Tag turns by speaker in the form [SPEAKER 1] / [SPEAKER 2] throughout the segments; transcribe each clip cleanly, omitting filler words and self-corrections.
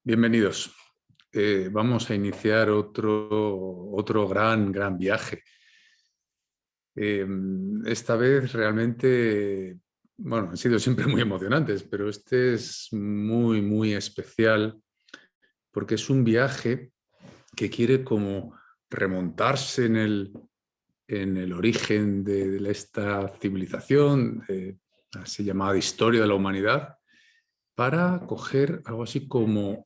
[SPEAKER 1] Bienvenidos. Vamos a iniciar otro gran viaje. Esta vez realmente, bueno, han sido siempre muy emocionantes, pero este es muy especial porque es un viaje que quiere como remontarse en el origen de esta civilización, así llamada historia de la humanidad, para coger algo así como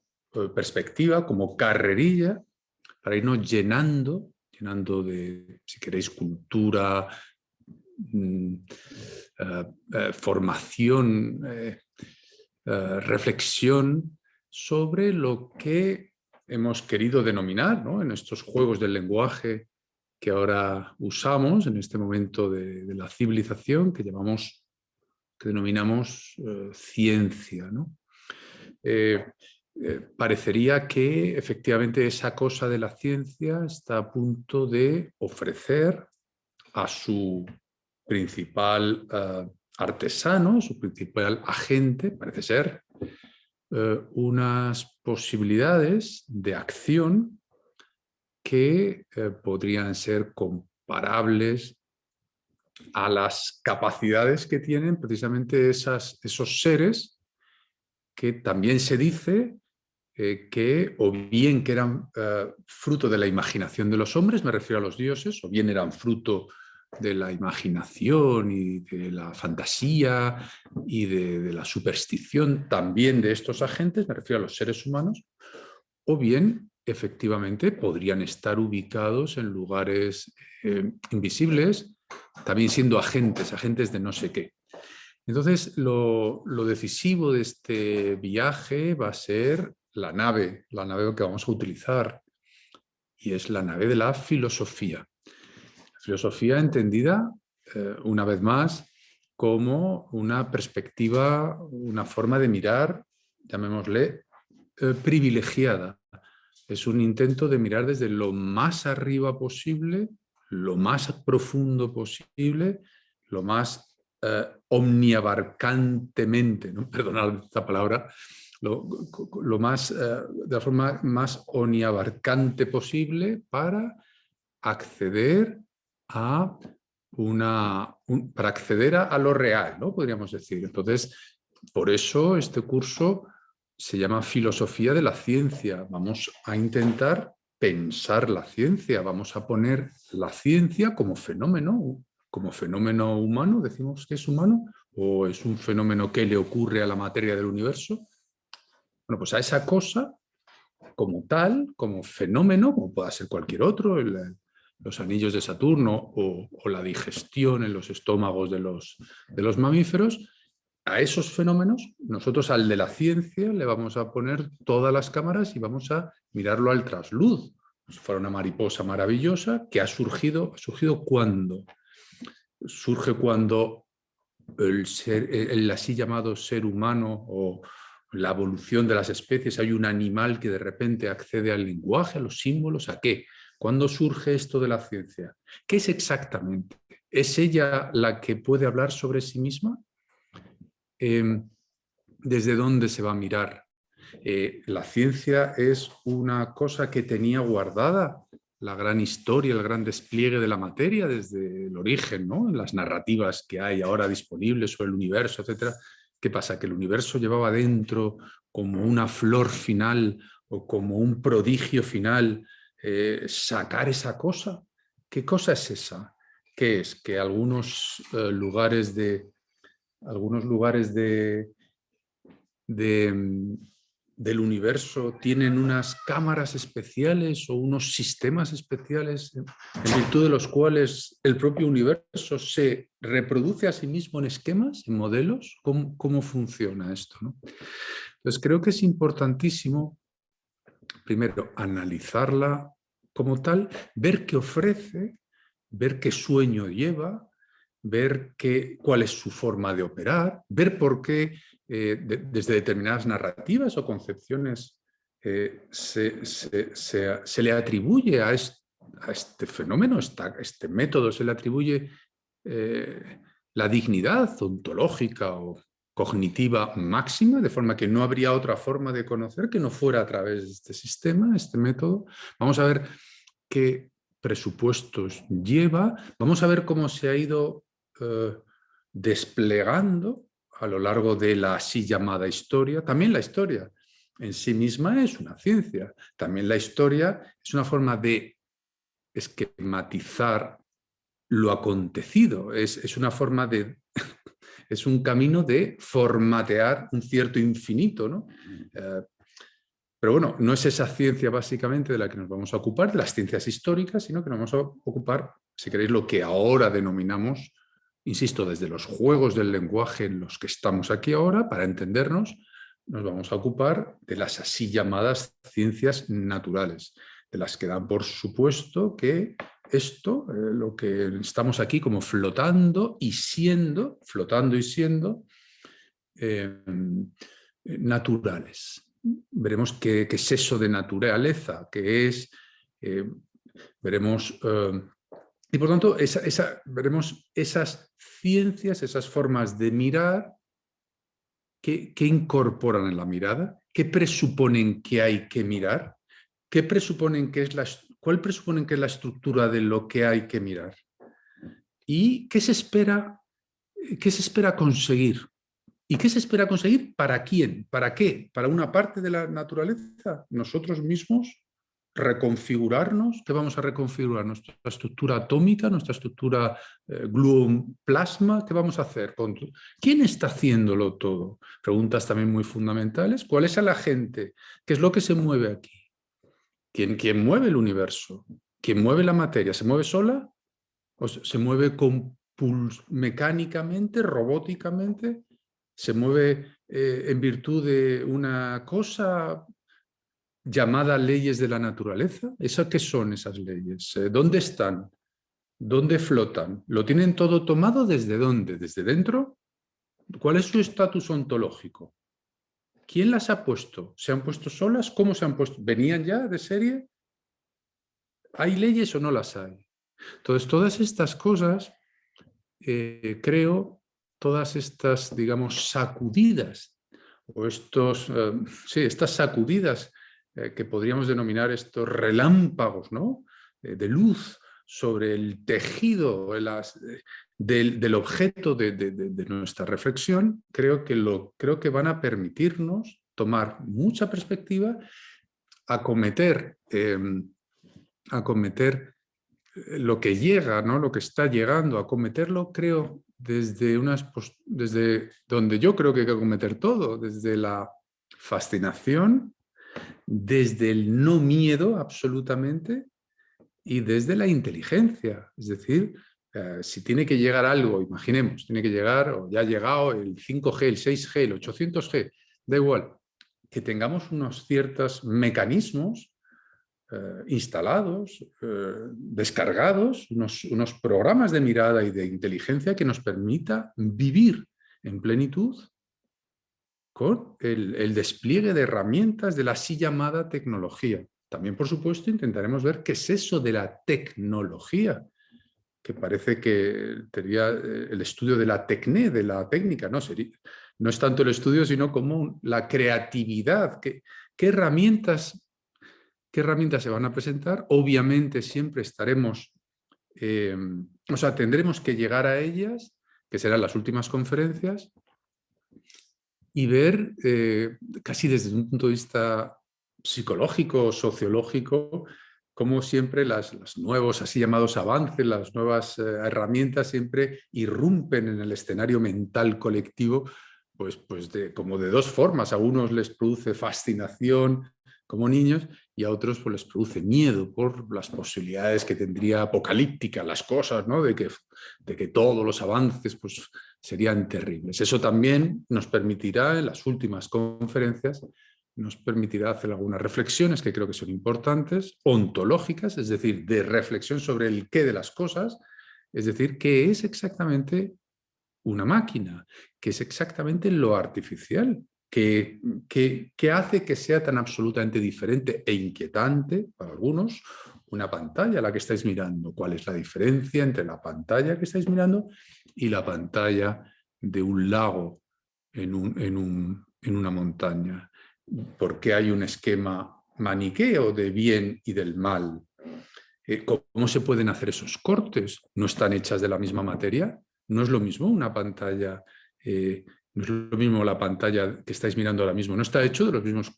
[SPEAKER 1] perspectiva, como carrerilla, para irnos llenando de, si queréis, cultura, formación, reflexión sobre lo que hemos querido denominar, ¿no?, en estos juegos del lenguaje que ahora usamos en este momento de la civilización, que denominamos ciencia, ¿no? Parecería que efectivamente esa cosa de la ciencia está a punto de ofrecer a su principal artesano, su principal agente, parece ser, unas posibilidades de acción que podrían ser comparables a las capacidades que tienen precisamente esos seres que también se dice que o bien que eran fruto de la imaginación de los hombres, me refiero a los dioses, o bien eran fruto de la imaginación y de la fantasía y de la superstición también de estos agentes, me refiero a los seres humanos, o bien efectivamente podrían estar ubicados en lugares invisibles, también siendo agentes de no sé qué. Entonces, lo decisivo de este viaje va a ser la nave que vamos a utilizar, y es la nave de la filosofía. La filosofía entendida, una vez más, como una perspectiva, una forma de mirar, llamémosle, privilegiada. Es un intento de mirar desde lo más arriba posible, lo más profundo posible, lo más omniabarcantemente, ¿no? Perdonad esta palabra, lo más, de la forma más omniabarcante posible para acceder a para acceder a lo real, ¿no?, podríamos decir. Entonces, por eso este curso se llama Filosofía de la Ciencia. Vamos a intentar pensar la ciencia, vamos a poner la ciencia como fenómeno humano, decimos que es humano, o es un fenómeno que le ocurre a la materia del universo. Bueno, pues a esa cosa como tal, como fenómeno, como pueda ser cualquier otro, los anillos de Saturno o la digestión en los estómagos de los mamíferos, a esos fenómenos, nosotros al de la ciencia le vamos a poner todas las cámaras y vamos a mirarlo al trasluz. Si fuera una mariposa maravillosa que ha surgido ¿cuándo? Surge cuando el así llamado ser humano o la evolución de las especies, hay un animal que de repente accede al lenguaje, a los símbolos, ¿a qué? ¿Cuándo surge esto de la ciencia? ¿Qué es exactamente? ¿Es ella la que puede hablar sobre sí misma? ¿Desde dónde se va a mirar? La ciencia es una cosa que tenía guardada la gran historia, el gran despliegue de la materia desde el origen, ¿no?, en las narrativas que hay ahora disponibles sobre el universo, etc. ¿Qué pasa? ¿Que el universo llevaba dentro como una flor final o como un prodigio final sacar esa cosa? ¿Qué cosa es esa? ¿Qué es? Que algunos lugares del universo tienen unas cámaras especiales o unos sistemas especiales en virtud de los cuales el propio universo se reproduce a sí mismo en esquemas, en modelos. ¿Cómo funciona esto, ¿no? Entonces creo que es importantísimo, primero, analizarla como tal, ver qué ofrece, ver qué sueño lleva, ver cuál es su forma de operar, ver por qué desde determinadas narrativas o concepciones se le atribuye a este fenómeno, a este método, se le atribuye la dignidad ontológica o cognitiva máxima, de forma que no habría otra forma de conocer que no fuera a través de este sistema, este método. Vamos a ver qué presupuestos lleva, vamos a ver cómo se ha ido desplegando a lo largo de la así llamada historia. También la historia en sí misma es una ciencia, también la historia es una forma de esquematizar lo acontecido, es una forma de... es un camino de formatear un cierto infinito, ¿no? Pero bueno, no es esa ciencia básicamente de la que nos vamos a ocupar, de las ciencias históricas, sino que nos vamos a ocupar, si queréis, lo que ahora denominamos, insisto, desde los juegos del lenguaje en los que estamos aquí ahora, para entendernos, nos vamos a ocupar de las así llamadas ciencias naturales, de las que dan por supuesto que esto, lo que estamos aquí como flotando y siendo naturales. Veremos qué es eso de naturaleza, qué es, veremos, y por tanto veremos esas ciencias, esas formas de mirar que incorporan en la mirada, qué presuponen que hay que mirar, qué presuponen que es cuál presuponen que es la estructura de lo que hay que mirar y qué se espera conseguir. ¿Y qué se espera conseguir? ¿Para quién? ¿Para qué? ¿Para una parte de la naturaleza? ¿Nosotros mismos? ¿Reconfigurarnos? ¿Qué vamos a reconfigurar? ¿Nuestra estructura atómica? ¿Nuestra estructura gluoplasma? ¿Qué vamos a hacer? ¿Quién está haciéndolo todo? Preguntas también muy fundamentales. ¿Cuál es la gente? ¿Qué es lo que se mueve aquí? ¿Quién mueve el universo? ¿Quién mueve la materia? ¿Se mueve sola? ¿O se mueve mecánicamente, robóticamente? ¿Se mueve en virtud de una cosa llamada leyes de la naturaleza? ¿Esas qué son esas leyes? ¿Dónde están? ¿Dónde flotan? ¿Lo tienen todo tomado desde dónde? ¿Desde dentro? ¿Cuál es su estatus ontológico? ¿Quién las ha puesto? ¿Se han puesto solas? ¿Cómo se han puesto? ¿Venían ya de serie? ¿Hay leyes o no las hay? Entonces, todas estas cosas, creo, todas estas, digamos, sacudidas, o estas sacudidas que podríamos denominar estos relámpagos, ¿no? De luz sobre el tejido del objeto de nuestra reflexión, creo que van a permitirnos tomar mucha perspectiva, acometer lo que llega, ¿no? Lo que está llegando, acometerlo, creo, desde donde yo creo que hay que acometer todo, desde la fascinación, desde el no miedo absolutamente y desde la inteligencia. Es decir, si tiene que llegar algo, imaginemos, tiene que llegar, o ya ha llegado el 5G, el 6G, el 800G, da igual, que tengamos unos ciertos mecanismos instalados, descargados, unos programas de mirada y de inteligencia que nos permita vivir en plenitud con el despliegue de herramientas de la así llamada tecnología. También, por supuesto, intentaremos ver qué es eso de la tecnología, que parece que sería el estudio de la de la técnica, ¿no? No es tanto el estudio, sino como la creatividad, qué herramientas se van a presentar. Obviamente siempre estaremos, tendremos que llegar a ellas, que serán las últimas conferencias, y ver casi desde un punto de vista psicológico, sociológico, cómo siempre los nuevos así llamados avances, las nuevas herramientas siempre irrumpen en el escenario mental colectivo, como de dos formas. A unos les produce fascinación como niños y a otros pues les produce miedo por las posibilidades que tendría apocalípticas las cosas, ¿no? de que todos los avances pues serían terribles. Eso también nos permitirá, en las últimas conferencias, nos permitirá hacer algunas reflexiones que creo que son importantes, ontológicas, es decir, de reflexión sobre el qué de las cosas, es decir, qué es exactamente una máquina, qué es exactamente lo artificial, qué hace que sea tan absolutamente diferente e inquietante para algunos una pantalla a la que estáis mirando. ¿Cuál es la diferencia entre la pantalla que estáis mirando y la pantalla de un lago en una montaña? ¿Por qué hay un esquema maniqueo de bien y del mal? ¿Cómo se pueden hacer esos cortes? ¿No están hechas de la misma materia? ¿No es lo mismo una pantalla? No es lo mismo la pantalla que estáis mirando ahora mismo. No está hecho de los mismos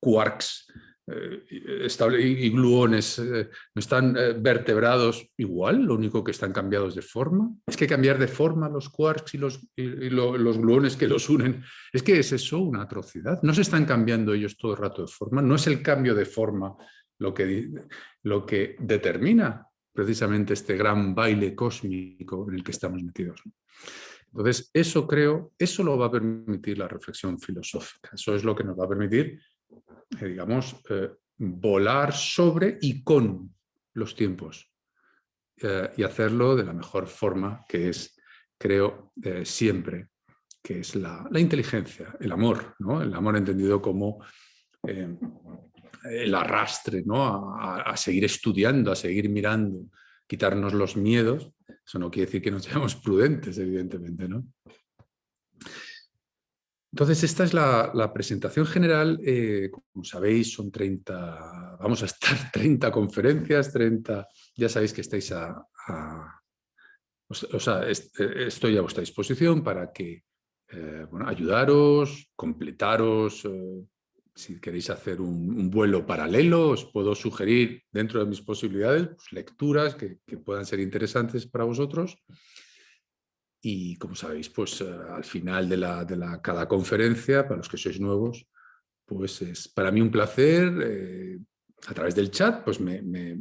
[SPEAKER 1] quarks y gluones. No están vertebrados igual, lo único que están cambiados de forma. Es que cambiar de forma los quarks y los gluones que los unen. Es que es eso una atrocidad. No se están cambiando ellos todo el rato de forma. No es el cambio de forma lo que determina precisamente este gran baile cósmico en el que estamos metidos. Entonces, eso lo va a permitir la reflexión filosófica. Eso es lo que nos va a permitir, digamos, volar sobre y con los tiempos y hacerlo de la mejor forma, que es, creo, siempre, que es la inteligencia, el amor, ¿no? El amor entendido como el arrastre, ¿no? A seguir estudiando, a seguir mirando, quitarnos los miedos. Eso no quiere decir que no seamos prudentes, evidentemente, ¿no? Entonces, esta es la presentación general. Como sabéis, son 30, vamos a estar 30 conferencias, 30, ya sabéis que estáis estoy a vuestra disposición para que, bueno, ayudaros, completaros. Si queréis hacer un vuelo paralelo, os puedo sugerir dentro de mis posibilidades pues, lecturas que puedan ser interesantes para vosotros. Y como sabéis, pues al final de cada conferencia, para los que sois nuevos, pues es para mí un placer. A través del chat, pues me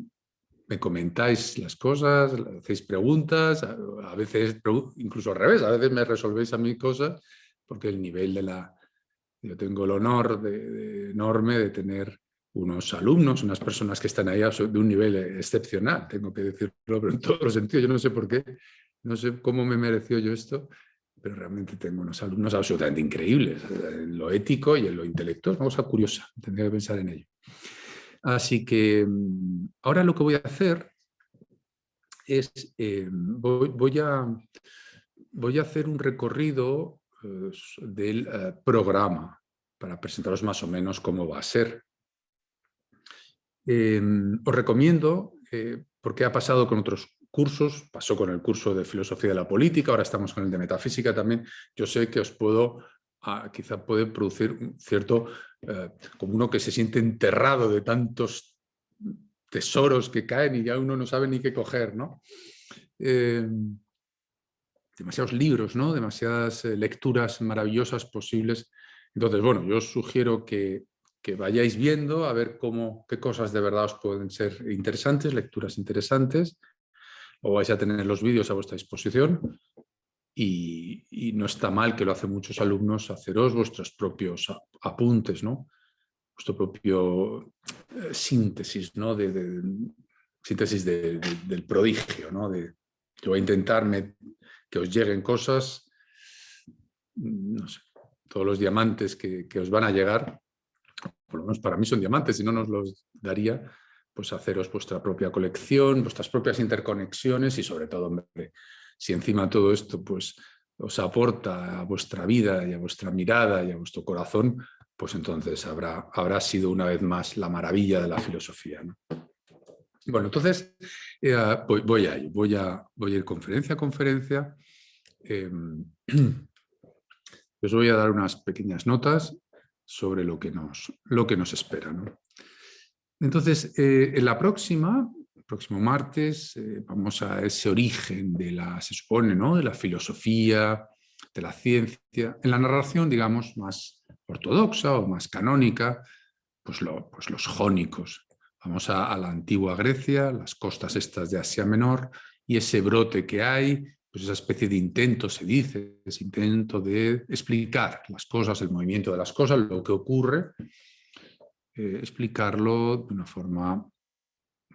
[SPEAKER 1] comentáis las cosas, hacéis preguntas, a veces, incluso al revés, a veces me resolvéis a mí cosas, porque el nivel yo tengo el honor enorme de tener unos alumnos, unas personas que están ahí de un nivel excepcional, tengo que decirlo, pero en todos los sentidos. Yo no sé por qué, no sé cómo me mereció yo esto, pero realmente tengo unos alumnos absolutamente increíbles, en lo ético y en lo intelectual. Una cosa curiosa, tendría que pensar en ello. Así que ahora lo que voy a hacer es, voy a hacer un recorrido del programa para presentaros más o menos cómo va a ser. Os recomiendo, porque ha pasado con otros cursos, pasó con el curso de Filosofía de la Política, ahora estamos con el de Metafísica también. Yo sé que os quizá puede producir un cierto, como uno que se siente enterrado de tantos tesoros que caen y ya uno no sabe ni qué coger, ¿no? Demasiados libros, ¿no? Demasiadas lecturas maravillosas posibles. Entonces, bueno, yo os sugiero que vayáis viendo a ver qué cosas de verdad os pueden ser interesantes, lecturas interesantes, o vais a tener los vídeos a vuestra disposición y no está mal, que lo hacen muchos alumnos, haceros vuestros propios apuntes, ¿no? Vuestro propio síntesis, ¿no? Síntesis del prodigio, ¿no? Yo voy a intentarme que os lleguen cosas, no sé, todos los diamantes que os van a llegar, por lo menos para mí son diamantes, si no nos los daría, pues haceros vuestra propia colección, vuestras propias interconexiones y sobre todo, hombre, si encima todo esto pues os aporta a vuestra vida y a vuestra mirada y a vuestro corazón, pues entonces habrá sido una vez más la maravilla de la filosofía, ¿no? Bueno, entonces voy a ello, voy a ir conferencia a conferencia. Os voy a dar unas pequeñas notas sobre lo que nos espera, ¿no? Entonces, en el próximo martes, vamos a ese origen se supone, ¿no? De la filosofía, de la ciencia, en la narración, digamos, más ortodoxa o más canónica, pues los jónicos. Vamos a la antigua Grecia, las costas estas de Asia Menor, y ese brote que hay, pues esa especie de intento, se dice, ese intento de explicar las cosas, el movimiento de las cosas, lo que ocurre, explicarlo de una forma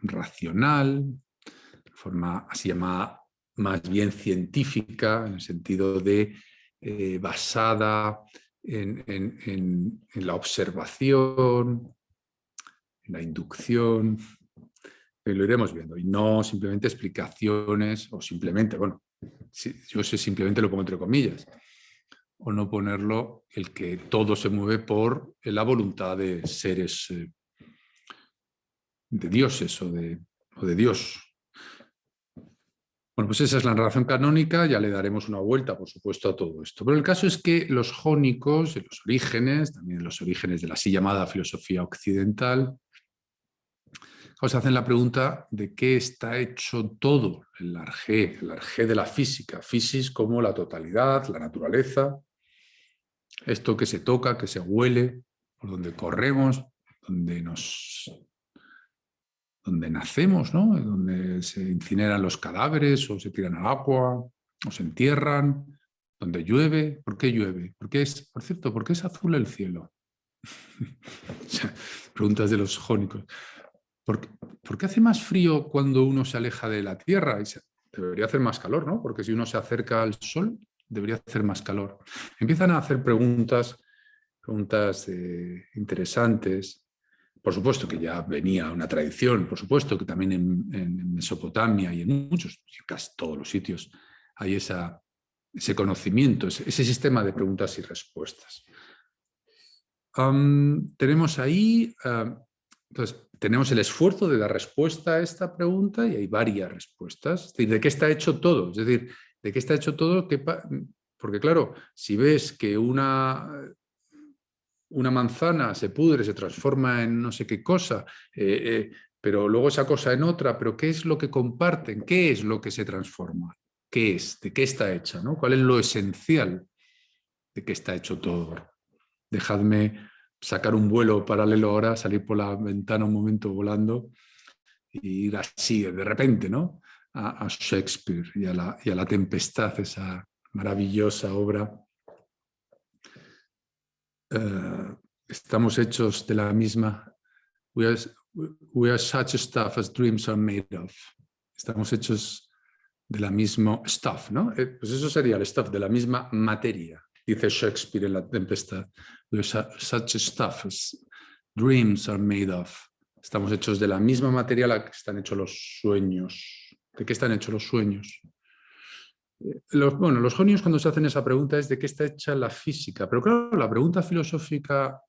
[SPEAKER 1] racional, de forma así llamada más bien científica, en el sentido de basada en la observación, en la inducción, lo iremos viendo, y no simplemente explicaciones o simplemente, bueno, yo sé, simplemente lo pongo entre comillas, o no ponerlo el que todo se mueve por la voluntad de seres, de dioses o de Dios. Bueno, pues esa es la narración canónica, ya le daremos una vuelta, por supuesto, a todo esto. Pero el caso es que los jónicos, en los orígenes, también en los orígenes de la así llamada filosofía occidental, os hacen la pregunta de qué está hecho todo el arjé de la física, physis como la totalidad, la naturaleza, esto que se toca, que se huele, por donde corremos, donde nacemos, ¿no? Donde se incineran los cadáveres o se tiran al agua o se entierran, donde llueve. ¿Por qué llueve? Por cierto, ¿por qué es azul el cielo? O sea, preguntas de los jónicos. ¿Por qué hace más frío cuando uno se aleja de la Tierra? Debería hacer más calor, ¿no? Porque si uno se acerca al Sol, debería hacer más calor. Empiezan a hacer preguntas interesantes. Por supuesto que ya venía una tradición, por supuesto que también en Mesopotamia y en casi todos los sitios, hay ese conocimiento, ese sistema de preguntas y respuestas. Tenemos ahí, entonces, tenemos el esfuerzo de dar respuesta a esta pregunta y hay varias respuestas. Es decir, ¿de qué está hecho todo? Es decir, ¿de qué está hecho todo? Porque claro, si ves que una manzana se pudre, se transforma en no sé qué cosa, pero luego esa cosa en otra, pero ¿qué es lo que comparten? ¿Qué es lo que se transforma? ¿Qué es? ¿De qué está hecha? ¿No? ¿Cuál es lo esencial de qué está hecho todo? Dejadme sacar un vuelo paralelo ahora, salir por la ventana un momento volando y ir así de repente, ¿no? a Shakespeare y a la Tempestad, esa maravillosa obra. Estamos hechos de la misma. We are such stuff as dreams are made of. Estamos hechos de la misma stuff, ¿no? Pues eso sería el stuff, de la misma materia, dice Shakespeare en La Tempestad. We are such stuff as dreams are made of. Estamos hechos de la misma materia a la que están hechos los sueños. ¿De qué están hechos los sueños? Los jónicos cuando se hacen esa pregunta es de qué está hecha la física, pero claro, la pregunta filosófica,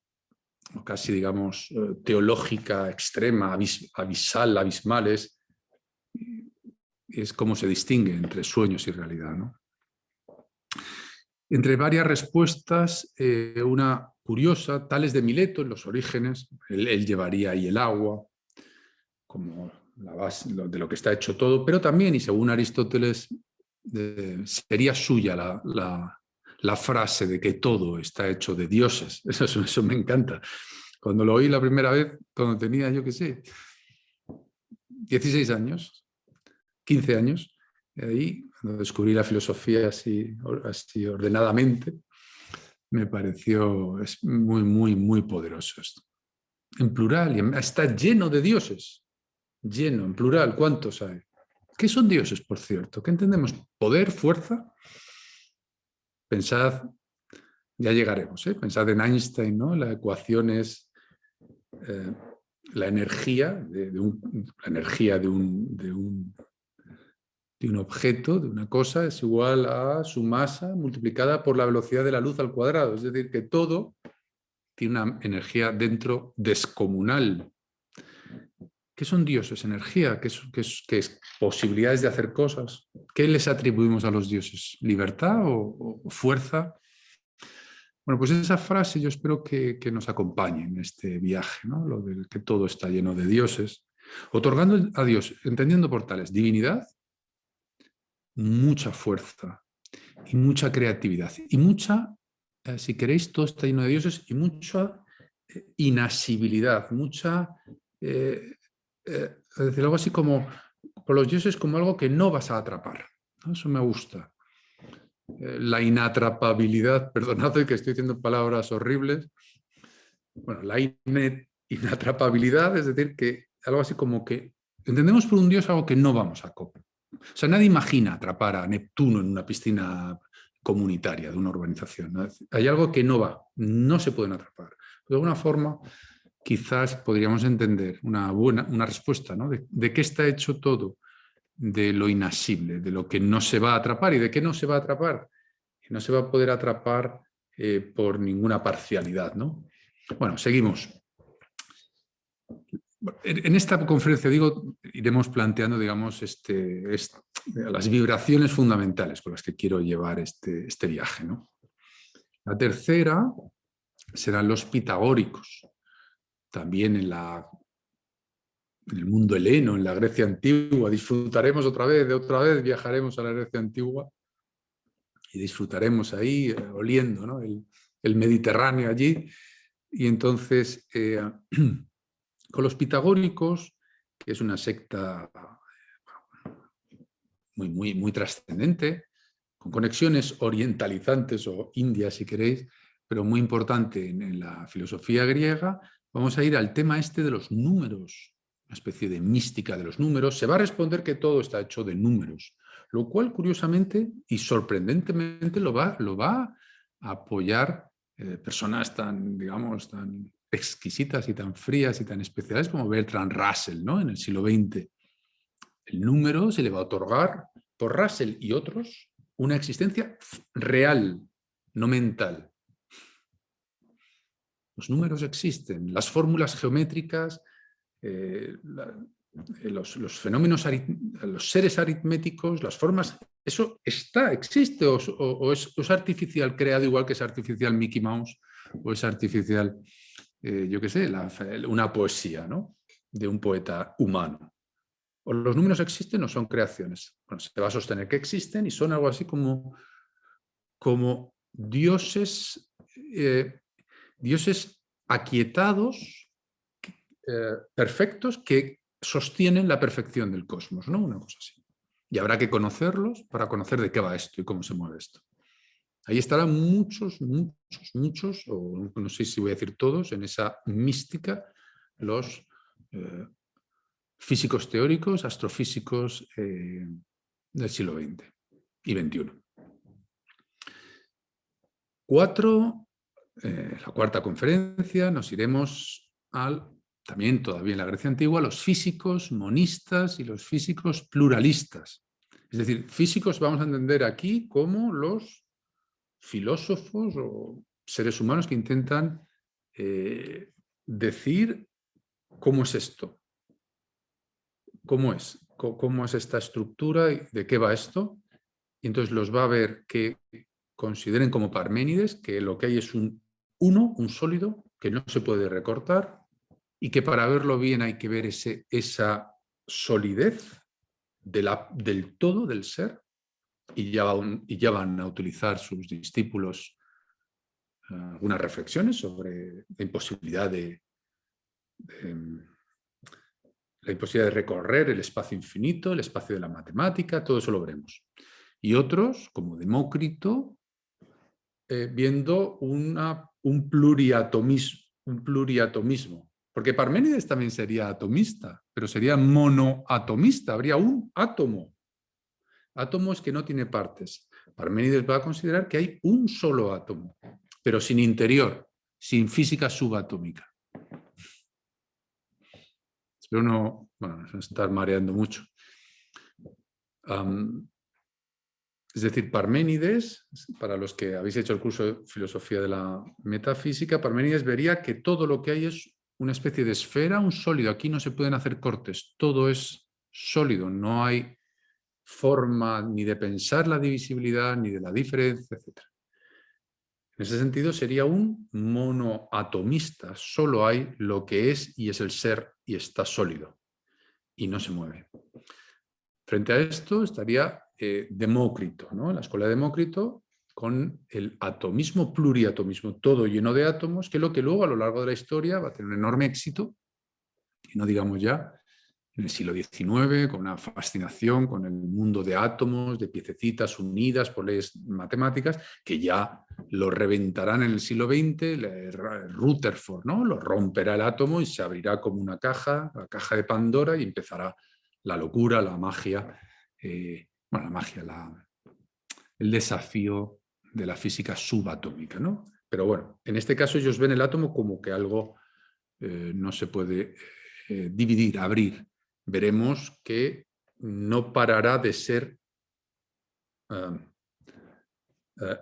[SPEAKER 1] o casi digamos teológica, extrema, abismal, es cómo se distingue entre sueños y realidad, ¿no? Entre varias respuestas, una curiosa, Tales de Mileto, en los orígenes, él llevaría ahí el agua como la base de lo que está hecho todo, pero también, y según Aristóteles, sería suya la frase de que todo está hecho de dioses. Eso me encanta. Cuando lo oí la primera vez, cuando tenía, yo qué sé, 16 años, 15 años, ahí, cuando descubrí la filosofía así ordenadamente, me pareció muy, muy, muy poderoso esto. En plural, y está lleno de dioses. Lleno, en plural, ¿cuántos hay? ¿Qué son dioses, por cierto? ¿Qué entendemos? ¿Poder, fuerza? Pensad, ya llegaremos, pensad en Einstein, ¿no? La ecuación es la energía de un objeto, de una cosa, es igual a su masa multiplicada por la velocidad de la luz al cuadrado. Es decir, que todo tiene una energía dentro descomunal. ¿Qué son dioses? Energía, ¿qué es posibilidades de hacer cosas? ¿Qué les atribuimos a los dioses? ¿Libertad o fuerza? Bueno, pues esa frase yo espero que nos acompañe en este viaje, ¿no? Lo de que todo está lleno de dioses, otorgando a Dios, entendiendo por tales, divinidad, mucha fuerza y mucha creatividad y mucha, si queréis, todo está lleno de dioses y mucha inasibilidad, mucha... es decir, algo así como, por los dioses como algo que no vas a atrapar, ¿no? Eso me gusta. La inatrapabilidad, perdonad que estoy diciendo palabras horribles, bueno, la inatrapabilidad, es decir, que algo así como que entendemos por un dios algo que no vamos a copiar. O sea, nadie imagina atrapar a Neptuno en una piscina comunitaria de una urbanización, ¿no? Hay algo que no va, no se pueden atrapar. De alguna forma, quizás podríamos entender una respuesta, ¿no? De qué está hecho todo, de lo inasible, de lo que no se va a atrapar. ¿Y de qué no se va a atrapar? no se va a poder atrapar por ninguna parcialidad, ¿no? Bueno, seguimos. En esta conferencia, digo, iremos planteando, digamos, las vibraciones fundamentales con las que quiero llevar este viaje, ¿no? La tercera serán los pitagóricos. También en el mundo heleno, en la Grecia antigua, disfrutaremos otra vez, viajaremos a la Grecia antigua y disfrutaremos ahí oliendo, ¿no? el Mediterráneo allí. Y entonces, con los pitagóricos, que es una secta muy trascendente, con conexiones orientalizantes o indias, si queréis, pero muy importante en la filosofía griega, vamos a ir al tema de los números, una especie de mística de los números. Se va a responder que todo está hecho de números, lo cual, curiosamente y sorprendentemente, lo va a apoyar personas tan, digamos, tan exquisitas y tan frías y tan especiales como Bertrand Russell, ¿no? En el siglo XX. El número se le va a otorgar por Russell y otros una existencia real, no mental. Los números existen, las fórmulas geométricas, los fenómenos, los seres aritméticos, las formas, eso existe o es artificial, creado igual que es artificial Mickey Mouse o es artificial, yo qué sé, una poesía, ¿no? De un poeta humano. O los números existen o son creaciones. Bueno, se va a sostener que existen y son algo así como dioses, dioses aquietados, perfectos, que sostienen la perfección del cosmos, ¿no? Una cosa así. Y habrá que conocerlos para conocer de qué va esto y cómo se mueve esto. Ahí estarán muchos, o no sé si voy a decir todos, en esa mística, los físicos teóricos, astrofísicos del siglo XX y XXI. 4, la cuarta conferencia, nos iremos también todavía en la Grecia antigua, los físicos monistas y los físicos pluralistas. Es decir, físicos vamos a entender aquí como los filósofos o seres humanos que intentan decir cómo es esto, cómo es esta estructura y de qué va esto. Y entonces los va a ver que consideren como Parménides que lo que hay es un sólido que no se puede recortar y que para verlo bien hay que ver esa solidez del todo, del ser, y ya van a utilizar sus discípulos algunas reflexiones sobre la imposibilidad de recorrer el espacio infinito, el espacio de la matemática, todo eso lo veremos. Y otros, como Demócrito, viendo un pluriatomismo. Porque Parménides también sería atomista, pero sería monoatomista, habría un átomo. Átomo es que no tiene partes. Parménides va a considerar que hay un solo átomo, pero sin interior, sin física subatómica. Espero no estar mareando mucho. Es decir, Parménides, para los que habéis hecho el curso de filosofía de la metafísica, Parménides vería que todo lo que hay es una especie de esfera, un sólido. Aquí no se pueden hacer cortes, todo es sólido, no hay forma ni de pensar la divisibilidad, ni de la diferencia, etc. En ese sentido sería un monoatomista, solo hay lo que es y es el ser y está sólido y no se mueve. Frente a esto estaría Demócrito, ¿no? La escuela de Demócrito con el atomismo, pluriatomismo, todo lleno de átomos, que es lo que luego a lo largo de la historia va a tener un enorme éxito, y no digamos ya en el siglo XIX, con una fascinación con el mundo de átomos, de piececitas unidas por leyes matemáticas, que ya lo reventarán en el siglo XX, Rutherford, ¿no? Lo romperá el átomo y se abrirá como una caja, la caja de Pandora, y empezará la locura, la magia, el desafío de la física subatómica, ¿no? Pero bueno, en este caso ellos ven el átomo como que algo no se puede dividir, abrir. Veremos que no parará de ser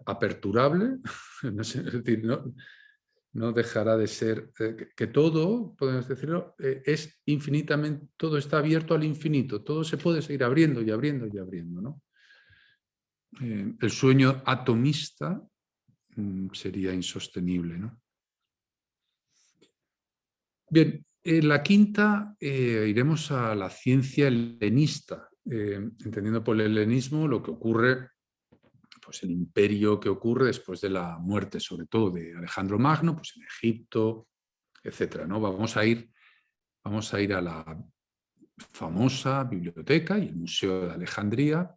[SPEAKER 1] aperturable, no sé, es decir, no dejará de ser, que todo, podemos decirlo, es infinitamente, todo está abierto al infinito, todo se puede seguir abriendo y abriendo y abriendo, ¿no? El sueño atomista sería insostenible, ¿no? Bien, en la quinta iremos a la ciencia helenista, entendiendo por el helenismo lo que ocurre, pues el imperio que ocurre después de la muerte, sobre todo de Alejandro Magno, pues en Egipto, etcétera, ¿no? Vamos a ir a la famosa biblioteca y el Museo de Alejandría,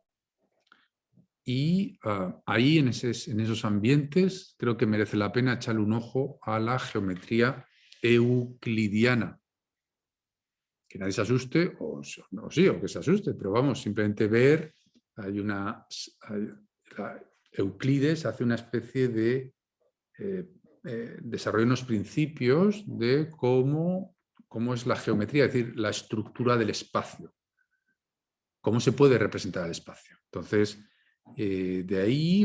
[SPEAKER 1] y ahí en esos ambientes creo que merece la pena echarle un ojo a la geometría euclidiana. Que nadie se asuste, o sí, o que se asuste, pero vamos, simplemente ver, Euclides hace una especie de desarrolla unos principios de cómo es la geometría, es decir, la estructura del espacio, cómo se puede representar el espacio. Entonces, de ahí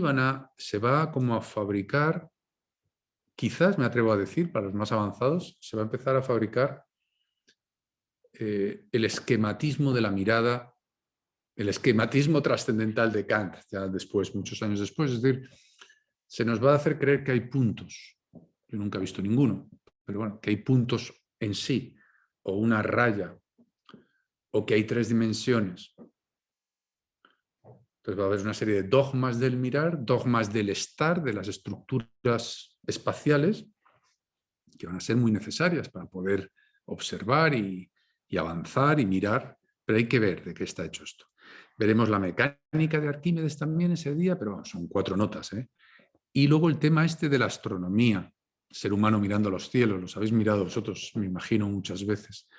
[SPEAKER 1] se va como a fabricar, quizás me atrevo a decir, para los más avanzados, se va a empezar a fabricar el esquematismo de la mirada, el esquematismo trascendental de Kant, ya después, muchos años después, es decir, se nos va a hacer creer que hay puntos. Yo nunca he visto ninguno, pero bueno, que hay puntos en sí, o una raya, o que hay 3 dimensiones. Entonces va a haber una serie de dogmas del mirar, dogmas del estar, de las estructuras espaciales, que van a ser muy necesarias para poder observar y avanzar y mirar, pero hay que ver de qué está hecho esto. Veremos la mecánica de Arquímedes también ese día, pero son 4 notas, ¿eh? Y luego el tema este de la astronomía, ser humano mirando los cielos, los habéis mirado vosotros, me imagino, muchas veces.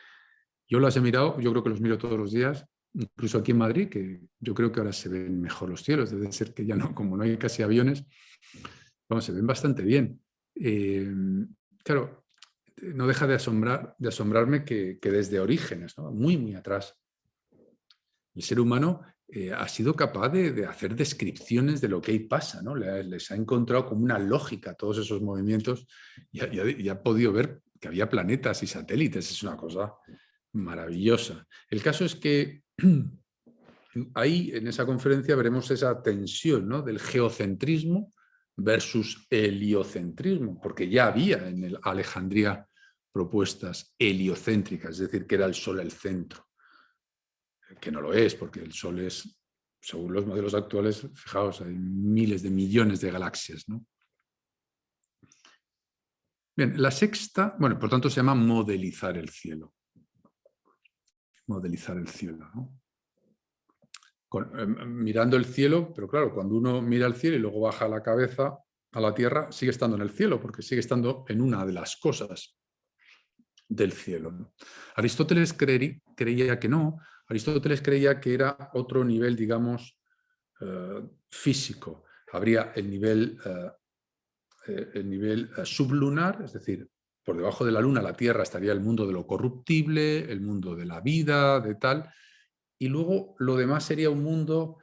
[SPEAKER 1] Yo las he mirado, yo creo que los miro todos los días, incluso aquí en Madrid, que yo creo que ahora se ven mejor los cielos, debe ser que ya no, como no hay casi aviones, vamos, se ven bastante bien. Claro, no deja de asombrarme que desde orígenes, ¿no? Muy, muy atrás, el ser humano ha sido capaz de hacer descripciones de lo que ahí pasa, ¿no? Les ha encontrado como una lógica a todos esos movimientos y ha podido ver que había planetas y satélites. Es una cosa maravillosa. El caso es que ahí en esa conferencia veremos esa tensión, ¿no? Del geocentrismo versus heliocentrismo, porque ya había en Alejandría propuestas heliocéntricas, es decir, que era el Sol el centro, que no lo es, porque el Sol es, según los modelos actuales, fijaos, hay miles de millones de galaxias, ¿no? Bien, la sexta, bueno, por tanto se llama modelizar el cielo. Modelizar el cielo, ¿no? Mirando el cielo, pero claro, cuando uno mira el cielo y luego baja la cabeza a la tierra, sigue estando en el cielo, porque sigue estando en una de las cosas del cielo, ¿no? Aristóteles creía que no. Aristóteles creía que era otro nivel, digamos, físico. Habría el nivel sublunar, es decir, por debajo de la luna, la Tierra, estaría el mundo de lo corruptible, el mundo de la vida, de tal, y luego lo demás sería un mundo,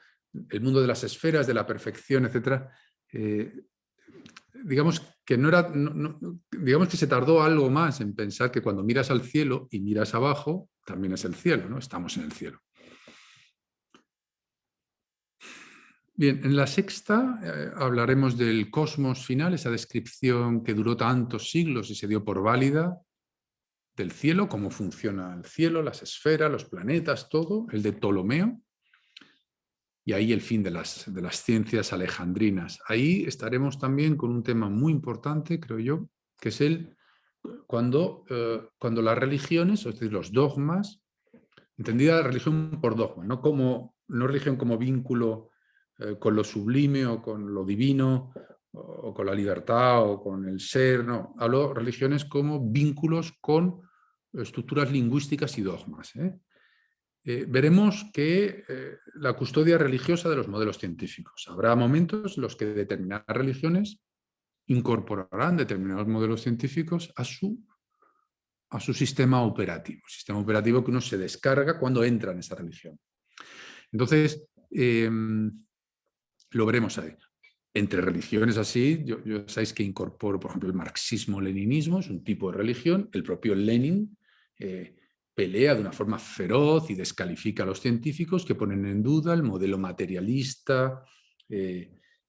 [SPEAKER 1] el mundo de las esferas, de la perfección, etc. Digamos que digamos que se tardó algo más en pensar que cuando miras al cielo y miras abajo, también es el cielo, ¿no? Estamos en el cielo. Bien, en la sexta hablaremos del cosmos final, esa descripción que duró tantos siglos y se dio por válida del cielo, cómo funciona el cielo, las esferas, los planetas, todo, el de Ptolomeo, y ahí el fin de las ciencias alejandrinas. Ahí estaremos también con un tema muy importante, creo yo, que es cuando las religiones, es decir, los dogmas, entendida la religión por dogma, no religión como vínculo con lo sublime o con lo divino o con la libertad o con el ser, no, hablo religiones como vínculos con estructuras lingüísticas y dogmas. Veremos que la custodia religiosa de los modelos científicos. Habrá momentos en los que determinadas religiones incorporarán determinados modelos científicos a su sistema operativo que uno se descarga cuando entra en esa religión. Entonces, lo veremos ahí. entre religiones así, yo sabéis que incorporo, por ejemplo, el marxismo-leninismo, es un tipo de religión. El propio Lenin pelea de una forma feroz y descalifica a los científicos que ponen en duda el modelo materialista,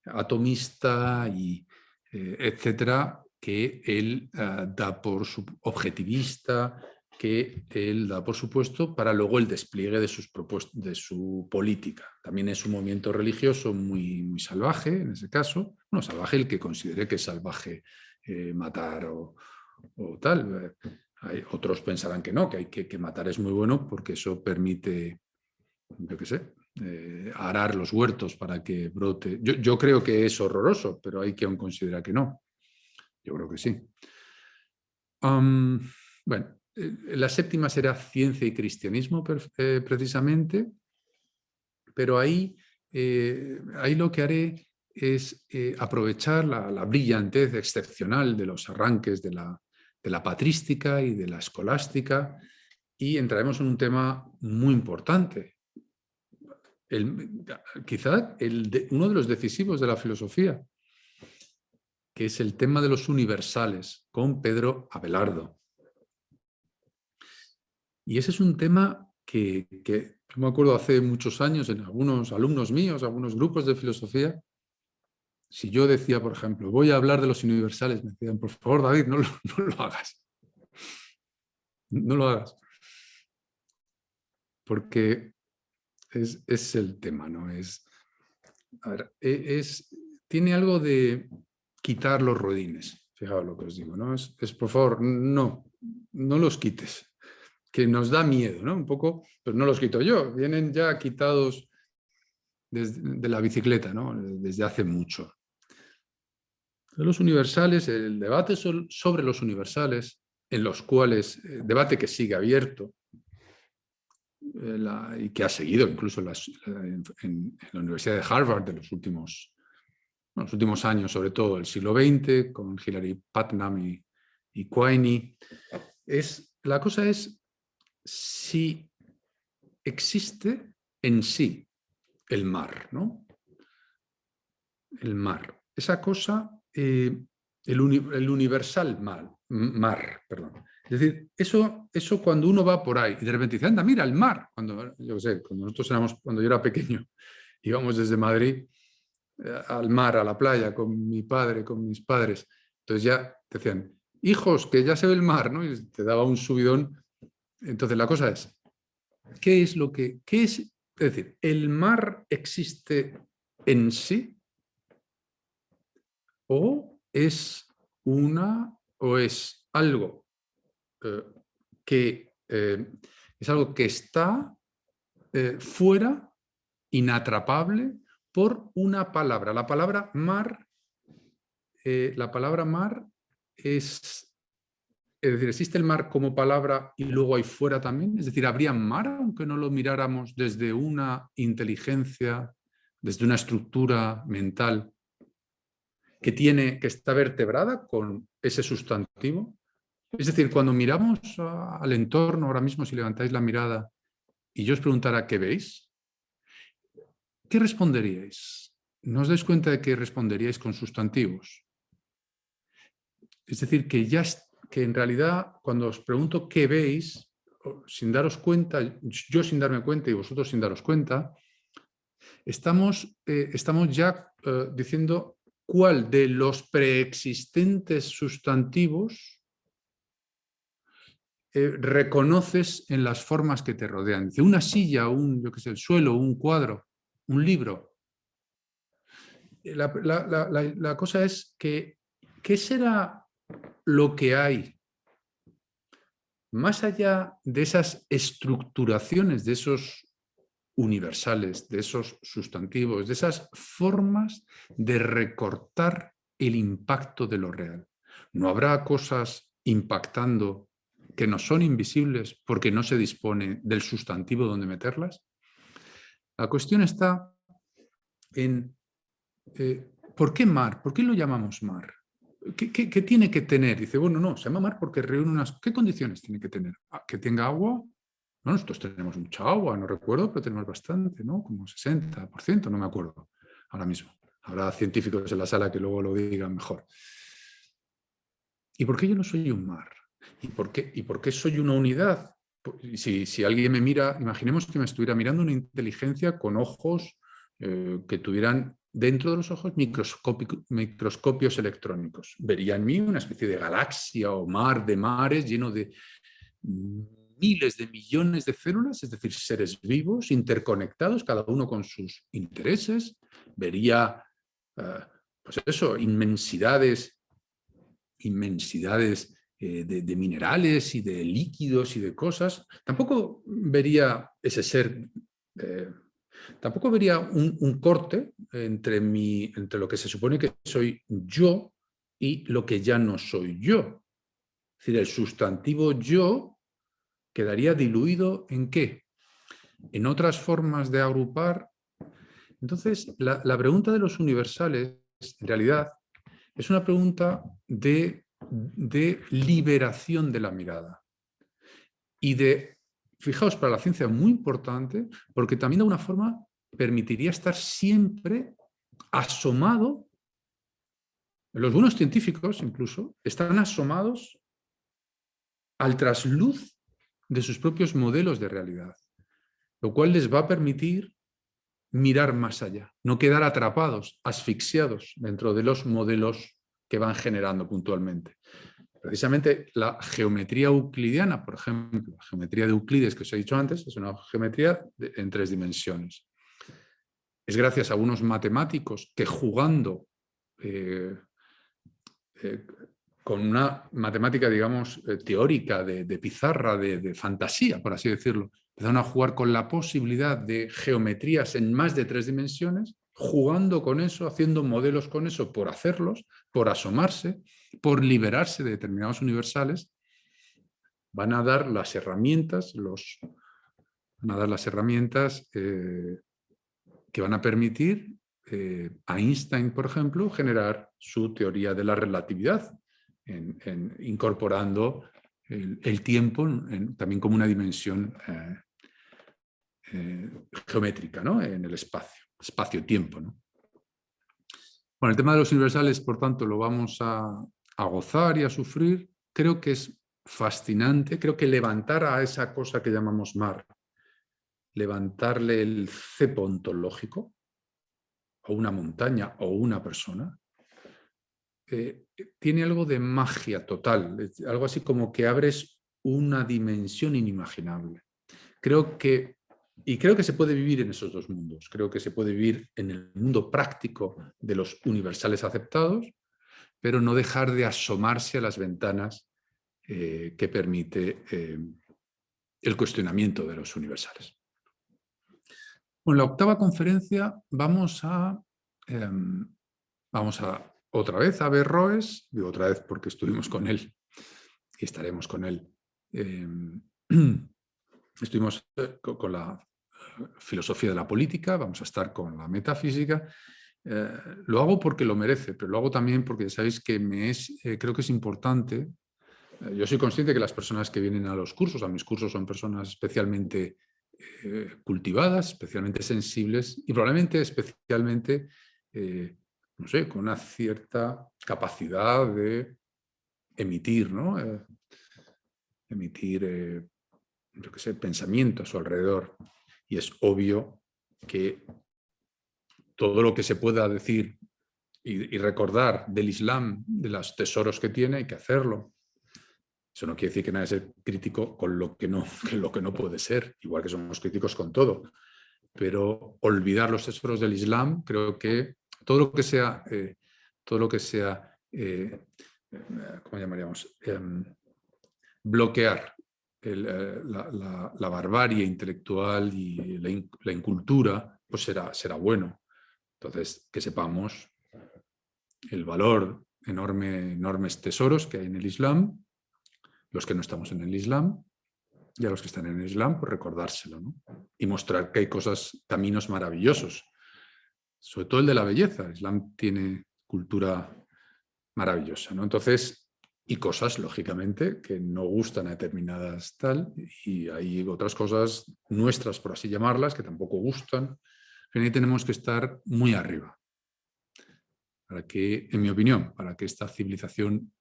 [SPEAKER 1] atomista y etcétera, que él da por objetivista, que él da por supuesto para luego el despliegue de su política. También es un movimiento religioso muy salvaje, en ese caso. Bueno, salvaje el que considere que es salvaje matar o tal. Otros pensarán que no, que matar es muy bueno porque eso permite, yo qué sé, arar los huertos para que brote. Yo creo que es horroroso, pero hay quien considera que no. Yo creo que sí. Bueno, la séptima será ciencia y cristianismo precisamente, pero ahí lo que haré es aprovechar la brillantez excepcional de los arranques de la patrística y de la escolástica, y entraremos en un tema muy importante, quizá uno de los decisivos de la filosofía, que es el tema de los universales, con Pedro Abelardo. Y ese es un tema que yo me acuerdo hace muchos años en algunos alumnos míos, algunos grupos de filosofía, si yo decía, por ejemplo, voy a hablar de los universales, me decían, por favor, David, no lo hagas. No lo hagas. Porque es el tema, ¿no? A ver, tiene algo de quitar los rodines. Fijaos lo que os digo, ¿no? Por favor, no los quites, que nos da miedo, ¿no? Un poco, pero no los quito yo, vienen ya quitados de la bicicleta, ¿no? Desde hace mucho. Los universales, el debate sobre los universales, en los cuales, debate que sigue abierto, y que ha seguido incluso en la Universidad de Harvard de los últimos años, sobre todo el siglo XX, con Hilary Putnam y Quine. La cosa es si existe en sí el mar, ¿no? El mar. Esa cosa, el universal mar, perdón. Es decir, eso cuando uno va por ahí y de repente dice, anda, mira, el mar. Cuando yo era pequeño, íbamos desde Madrid al mar, a la playa, con mi padre, con mis padres. Entonces ya te decían, hijos, que ya se ve el mar, ¿no? Y te daba un subidón. Entonces la cosa es, ¿qué es? Es decir, ¿el mar existe en sí? ¿O es algo que es algo que está fuera, inatrapable, por una palabra? La palabra mar es decir, ¿existe el mar como palabra y luego hay fuera también? Es decir, ¿habría mar aunque no lo miráramos desde una inteligencia, desde una estructura mental que está vertebrada con ese sustantivo? Es decir, cuando miramos al entorno, ahora mismo si levantáis la mirada y yo os preguntara ¿qué veis? ¿Qué responderíais? ¿No os dais cuenta de que responderíais con sustantivos? Es decir, que en realidad cuando os pregunto ¿qué veis? Sin daros cuenta, yo sin darme cuenta y vosotros sin daros cuenta, estamos ya diciendo cuál de los preexistentes sustantivos reconoces en las formas que te rodean. Dice, una silla, el suelo, un cuadro, un libro. La cosa es que, ¿qué será lo que hay más allá de esas estructuraciones, de esos universales, de esos sustantivos, de esas formas de recortar el impacto de lo real? ¿No habrá cosas impactando que no son invisibles porque no se dispone del sustantivo donde meterlas? La cuestión está en ¿por qué mar? ¿Por qué lo llamamos mar? ¿Qué tiene que tener? Dice, bueno, no, se llama mar porque reúne unas... ¿Qué condiciones tiene que tener? ¿Que tenga agua? No, nosotros tenemos mucha agua, no recuerdo, pero tenemos bastante, ¿no? Como 60%, no me acuerdo ahora mismo. Habrá científicos en la sala que luego lo digan mejor. ¿Y por qué yo no soy un mar? ¿Y por qué soy una unidad? Si alguien me mira, imaginemos que me estuviera mirando una inteligencia con ojos que tuvieran dentro de los ojos microscopios electrónicos. Vería en mí una especie de galaxia o mar de mares lleno de miles de millones de células, es decir, seres vivos, interconectados, cada uno con sus intereses. Vería, pues eso, inmensidades de minerales y de líquidos y de cosas. Tampoco vería ese ser, tampoco vería un corte entre lo que se supone que soy yo y lo que ya no soy yo. Es decir, el sustantivo yo quedaría diluido ¿en qué? En otras formas de agrupar. Entonces, la pregunta de los universales, en realidad, es una pregunta de liberación de la mirada. Y fijaos, para la ciencia muy importante, porque también de alguna forma permitiría estar siempre asomado. Los buenos científicos, incluso, están asomados al trasluz de sus propios modelos de realidad, lo cual les va a permitir mirar más allá, no quedar atrapados, asfixiados dentro de los modelos que van generando puntualmente. Precisamente la geometría euclidiana, por ejemplo, la geometría de Euclides que os he dicho antes, es una geometría en 3 dimensiones. Es gracias a unos matemáticos que jugando con una matemática, digamos, teórica, de pizarra, de fantasía, por así decirlo, empezaron a jugar con la posibilidad de geometrías en más de 3 dimensiones, jugando con eso, haciendo modelos con eso, por hacerlos, por asomarse, por liberarse de determinados universales. Van a dar las herramientas, que van a permitir a Einstein, por ejemplo, generar su teoría de la relatividad, incorporando el tiempo también como una dimensión geométrica, ¿no? En el espacio-tiempo, ¿no? Bueno, el tema de los universales, por tanto, lo vamos a gozar y a sufrir. Creo que es fascinante, creo que levantar a esa cosa que llamamos mar, levantarle el cepo ontológico, o una montaña, o una persona, tiene algo de magia total, algo así como que abres una dimensión inimaginable. Creo que se puede vivir en esos dos mundos. Creo que se puede vivir en el mundo práctico de los universales aceptados, pero no dejar de asomarse a las ventanas que permite el cuestionamiento de los universales. Bueno, en la octava conferencia vamos a otra vez a Averroes, digo otra vez porque estuvimos con él y estaremos con él. Estuvimos con la filosofía de la política, vamos a estar con la metafísica. Lo hago porque lo merece, pero lo hago también porque sabéis que creo que es importante. Yo soy consciente que las personas que vienen a los cursos, a mis cursos, son personas especialmente cultivadas, especialmente sensibles y probablemente especialmente, no sé, con una cierta capacidad de emitir, ¿no? Emitir, yo qué sé, pensamiento a su alrededor. Y es obvio que todo lo que se pueda decir y recordar del Islam, de los tesoros que tiene, hay que hacerlo. Eso no quiere decir que nadie sea crítico con lo que no puede ser, igual que somos críticos con todo. Pero olvidar los tesoros del Islam, creo que todo lo que sea, ¿cómo llamaríamos? Bloquear la barbarie intelectual y la incultura, pues será bueno. Entonces, que sepamos el valor enormes tesoros que hay en el Islam, los que no estamos en el Islam, y a los que están en el Islam, pues recordárselo, ¿no? Y mostrar que hay caminos maravillosos, sobre todo el de la belleza. El Islam tiene cultura maravillosa, ¿no? Entonces, y cosas, lógicamente, que no gustan a determinadas tal, y hay otras cosas nuestras, por así llamarlas, que tampoco gustan. Pero ahí tenemos que estar muy arriba. para que, en mi opinión, para que esta civilización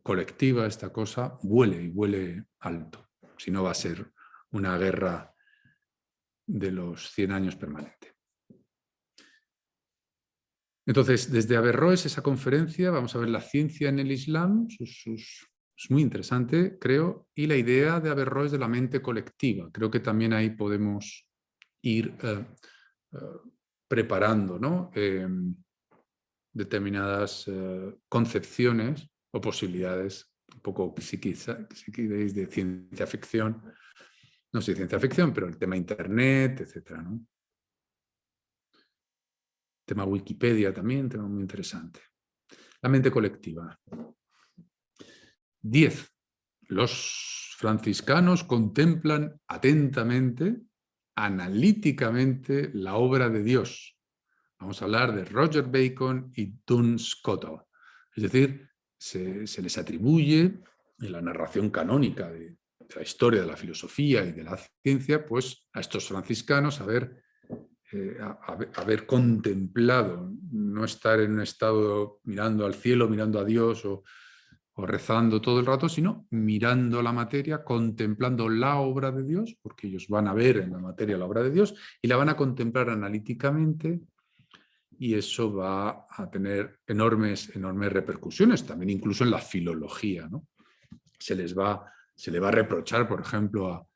[SPEAKER 1] colectiva, esta cosa, vuele y vuele alto. Si no, va a ser una guerra de los 100 años permanente. Entonces, desde Averroes, esa conferencia, vamos a ver la ciencia en el Islam, es muy interesante, creo, y la idea de Averroes de la mente colectiva. Creo que también ahí podemos ir preparando, ¿no? Determinadas concepciones o posibilidades, un poco, si queréis, de ciencia ficción. No sé, ciencia ficción, pero el tema Internet, etcétera, ¿no? Tema Wikipedia también, tema muy interesante. La mente colectiva. 10. Los franciscanos contemplan atentamente, analíticamente, la obra de Dios. Vamos a hablar de Roger Bacon y Duns Scotus. Es decir, se les atribuye en la narración canónica de la historia de la filosofía y de la ciencia, pues a estos franciscanos haber contemplado, no estar en un estado mirando al cielo, mirando a Dios o rezando todo el rato, sino mirando la materia, contemplando la obra de Dios, porque ellos van a ver en la materia la obra de Dios y la van a contemplar analíticamente, y eso va a tener enormes repercusiones, también incluso en la filología, ¿no? Se le va a reprochar, por ejemplo,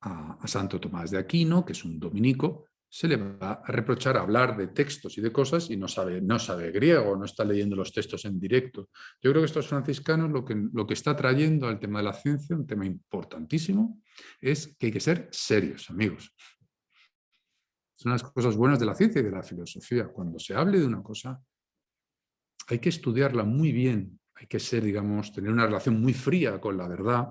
[SPEAKER 1] a Santo Tomás de Aquino, que es un dominico, se le va a reprochar hablar de textos y de cosas y no sabe griego, no está leyendo los textos en directo. Yo creo que estos franciscanos lo que está trayendo al tema de la ciencia, un tema importantísimo, es que hay que ser serios, amigos. Son las cosas buenas de la ciencia y de la filosofía. Cuando se hable de una cosa, hay que estudiarla muy bien, hay que ser, digamos, tener una relación muy fría con la verdad,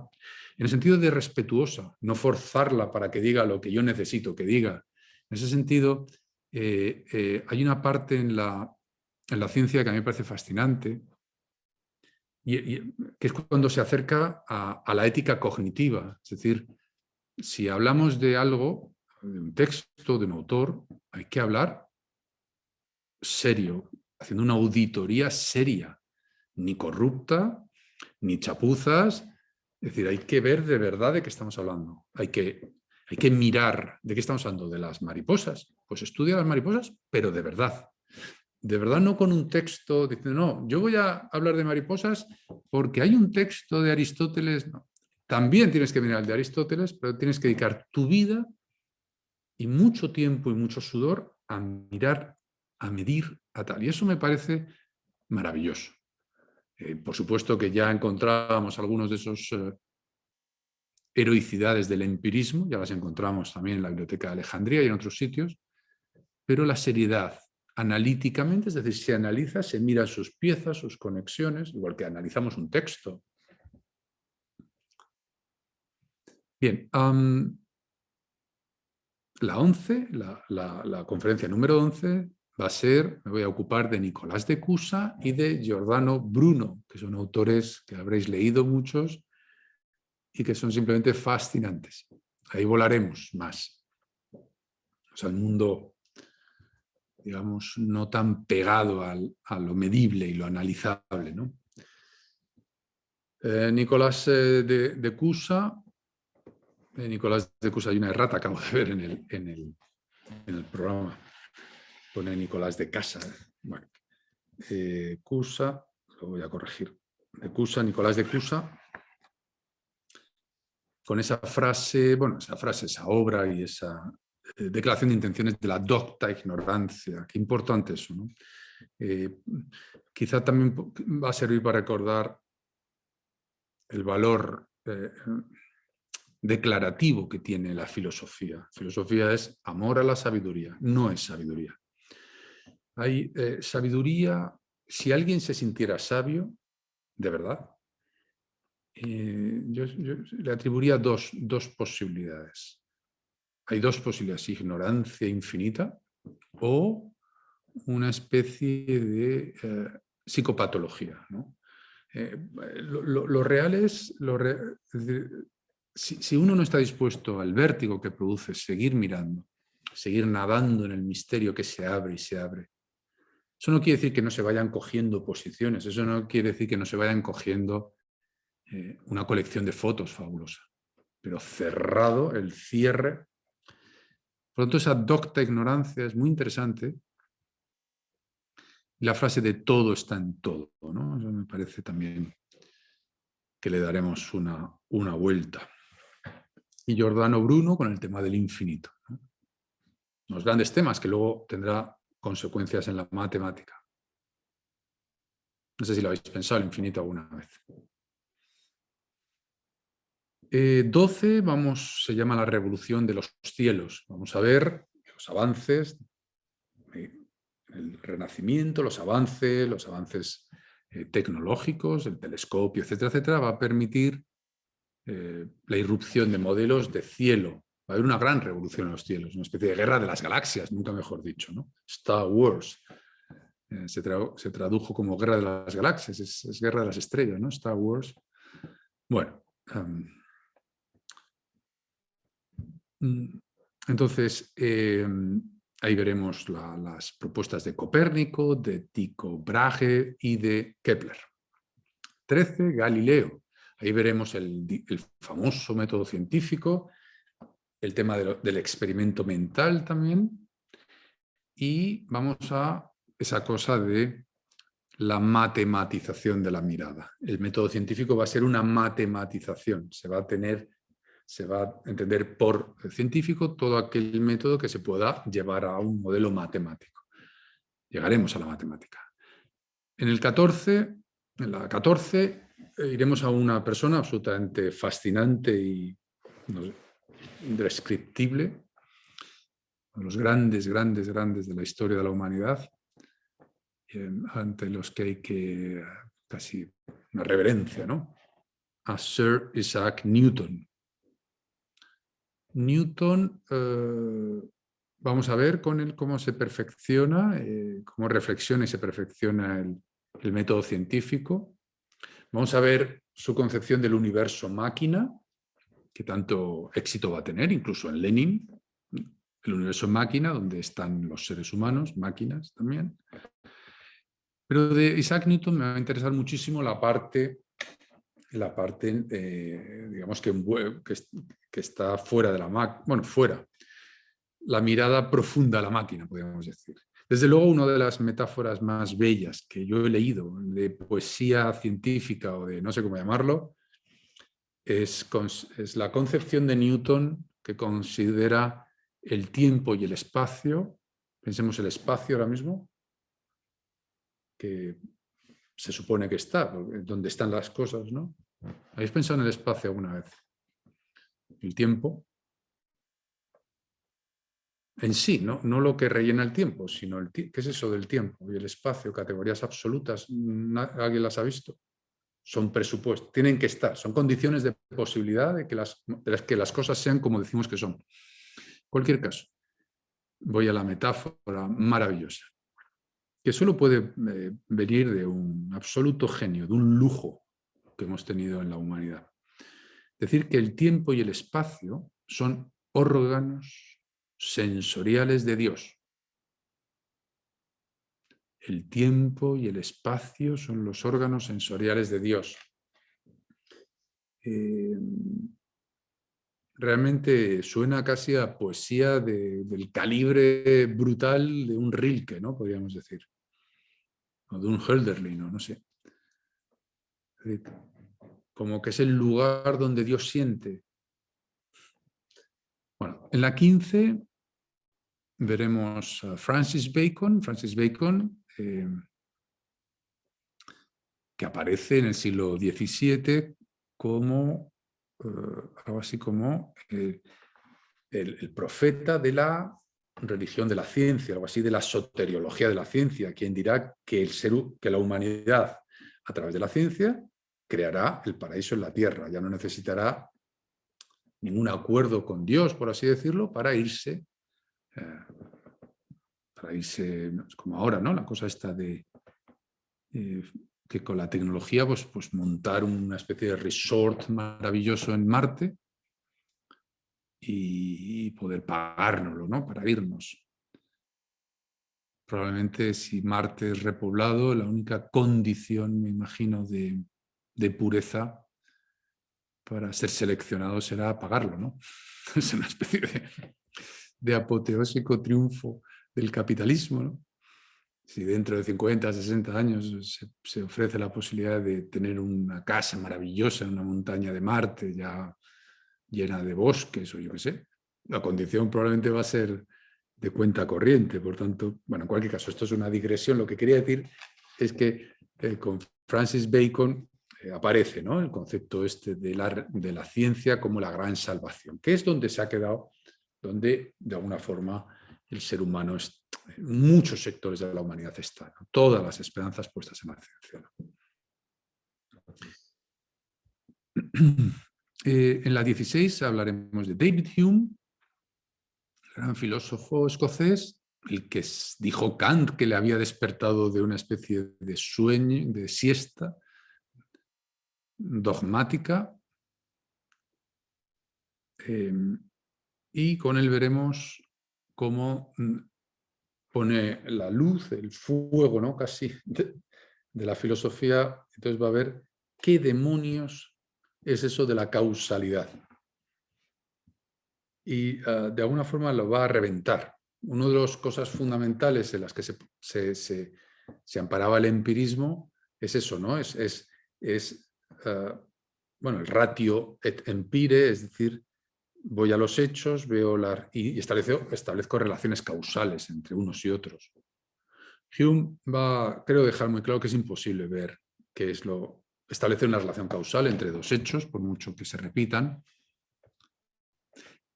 [SPEAKER 1] en el sentido de respetuosa, no forzarla para que diga lo que yo necesito que diga. En ese sentido, hay una parte en la ciencia que a mí me parece fascinante, que es cuando se acerca a la ética cognitiva. Es decir, si hablamos de algo, de un texto, de un autor, hay que hablar serio, haciendo una auditoría seria, ni corrupta, ni chapuzas. Es decir, hay que ver de verdad de qué estamos hablando. Hay que mirar de qué estamos hablando. De las mariposas. Pues estudia las mariposas, pero de verdad. De verdad, no con un texto diciendo, no, yo voy a hablar de mariposas porque hay un texto de Aristóteles. No. También tienes que mirar el de Aristóteles, pero tienes que dedicar tu vida y mucho tiempo y mucho sudor a mirar, a medir, a tal. Y eso me parece maravilloso. Por supuesto que ya encontrábamos algunos de esos heroicidades del empirismo, ya las encontramos también en la Biblioteca de Alejandría y en otros sitios, pero la seriedad, analíticamente, es decir, se analiza, se mira sus piezas, sus conexiones, igual que analizamos un texto. Bien, la 11, la conferencia número 11, va a ser, me voy a ocupar de Nicolás de Cusa y de Giordano Bruno, que son autores que habréis leído muchos y que son simplemente fascinantes. Ahí volaremos más. O sea, el mundo, digamos, no tan pegado a lo medible y lo analizable, ¿no? Nicolás de Cusa. Nicolás de Cusa, hay una errata, acabo de ver en el programa. Pone Nicolás de Casa. Bueno, Cusa, lo voy a corregir. De Cusa, Nicolás de Cusa, con esa frase, bueno, esa obra y esa declaración de intenciones de la docta ignorancia. Qué importante eso, ¿no? Quizá también va a servir para recordar el valor declarativo que tiene la filosofía. Filosofía es amor a la sabiduría, no es sabiduría. Hay sabiduría, si alguien se sintiera sabio, de verdad, yo le atribuiría dos posibilidades. Hay dos posibilidades: ignorancia infinita o una especie de psicopatología, ¿no? Lo real es decir, si uno no está dispuesto al vértigo que produce seguir mirando, seguir nadando en el misterio que se abre y se abre, Eso no quiere decir que no se vayan cogiendo posiciones, eso no quiere decir que no se vayan cogiendo una colección de fotos fabulosa, pero cerrado el cierre. Por lo tanto, esa docta ignorancia es muy interesante. La frase de todo está en todo, ¿no? Eso me parece también que le daremos una vuelta. Y Giordano Bruno con el tema del infinito, ¿no? Los grandes temas que luego tendrá consecuencias en la matemática. No sé si lo habéis pensado, el infinito alguna vez. 12, se llama la revolución de los cielos. Vamos a ver los avances, el renacimiento, los avances tecnológicos, el telescopio, etcétera, etcétera, va a permitir la irrupción de modelos de cielo. Va a haber una gran revolución en los cielos, una especie de guerra de las galaxias, nunca mejor dicho, ¿no? Star Wars se tradujo como guerra de las galaxias, es guerra de las estrellas, ¿no? Star Wars. Bueno, entonces ahí veremos las propuestas de Copérnico, de Tycho Brahe y de Kepler. 13, Galileo. Ahí veremos el famoso método científico, el tema del experimento mental también, y vamos a esa cosa de la matematización de la mirada. El método científico va a ser una matematización, se va a entender por científico todo aquel método que se pueda llevar a un modelo matemático. Llegaremos a la matemática. En la 14, iremos a una persona absolutamente fascinante y indescriptible, uno de los grandes de la historia de la humanidad, ante los que hay que casi una reverencia, ¿no? A Sir Isaac Newton. Newton, vamos a ver con él cómo se perfecciona, cómo reflexiona y se perfecciona el método científico. Vamos a ver su concepción del universo máquina, que tanto éxito va a tener, incluso en Lenin, el universo máquina, donde están los seres humanos, máquinas también. Pero de Isaac Newton me va a interesar muchísimo la parte digamos que está fuera de la máquina, bueno, fuera, la mirada profunda a la máquina, podríamos decir. Desde luego, una de las metáforas más bellas que yo he leído de poesía científica o de no sé cómo llamarlo, es la concepción de Newton que considera el tiempo y el espacio. Pensemos el espacio ahora mismo, que se supone que está, donde están las cosas, ¿no? ¿Habéis pensado en el espacio alguna vez? El tiempo en sí, no lo que rellena el tiempo, sino ¿qué es eso del tiempo y el espacio? Categorías absolutas, ¿alguien las ha visto? Son presupuestos, tienen que estar, son condiciones de posibilidad de que las cosas sean como decimos que son. En cualquier caso, voy a la metáfora maravillosa, que solo puede venir de un absoluto genio, de un lujo que hemos tenido en la humanidad. Decir que el tiempo y el espacio son órganos sensoriales de Dios. El tiempo y el espacio son los órganos sensoriales de Dios. Realmente suena casi a poesía del calibre brutal de un Rilke, ¿no? Podríamos decir. O de un Hölderlin, no sé. Como que es el lugar donde Dios siente. Bueno, en la 15 veremos a Francis Bacon. Francis Bacon, que aparece en el siglo XVII como algo así como el profeta de la religión de la ciencia, algo así de la soteriología de la ciencia, quien dirá que la humanidad, a través de la ciencia, creará el paraíso en la tierra, ya no necesitará ningún acuerdo con Dios, por así decirlo, para irse, como ahora, ¿no? La cosa está de que con la tecnología pues montar una especie de resort maravilloso en Marte y poder pagárnoslo, ¿no? Para irnos. probablemente si Marte es repoblado, la única condición, me imagino, de pureza para ser seleccionado será apagarlo, ¿no? Es una especie de apoteósico triunfo del capitalismo, ¿no? Si dentro de 50, 60 años se ofrece la posibilidad de tener una casa maravillosa en una montaña de Marte ya llena de bosques o yo qué sé, la condición probablemente va a ser de cuenta corriente. Por tanto, bueno, en cualquier caso, esto es una digresión. Lo que quería decir es que con Francis Bacon aparece, ¿no?, el concepto este de la ciencia como la gran salvación, que es donde se ha quedado, donde de alguna forma el ser humano, muchos sectores de la humanidad están, ¿no? Todas las esperanzas puestas en la ciencia, ¿no? En la 16 hablaremos de David Hume, gran filósofo escocés, el que dijo Kant que le había despertado de una especie de sueño, de siesta dogmática. Y con él veremos cómo pone la luz, el fuego, ¿no?, casi de la filosofía. Entonces va a ver qué demonios es eso de la causalidad. Y de alguna forma lo va a reventar. Una de las cosas fundamentales en las que se amparaba el empirismo es eso, ¿no? Bueno, el ratio et empire, es decir, voy a los hechos, veo y establezco relaciones causales entre unos y otros. Hume creo, dejar muy claro que es imposible ver qué es establecer una relación causal entre dos hechos, por mucho que se repitan,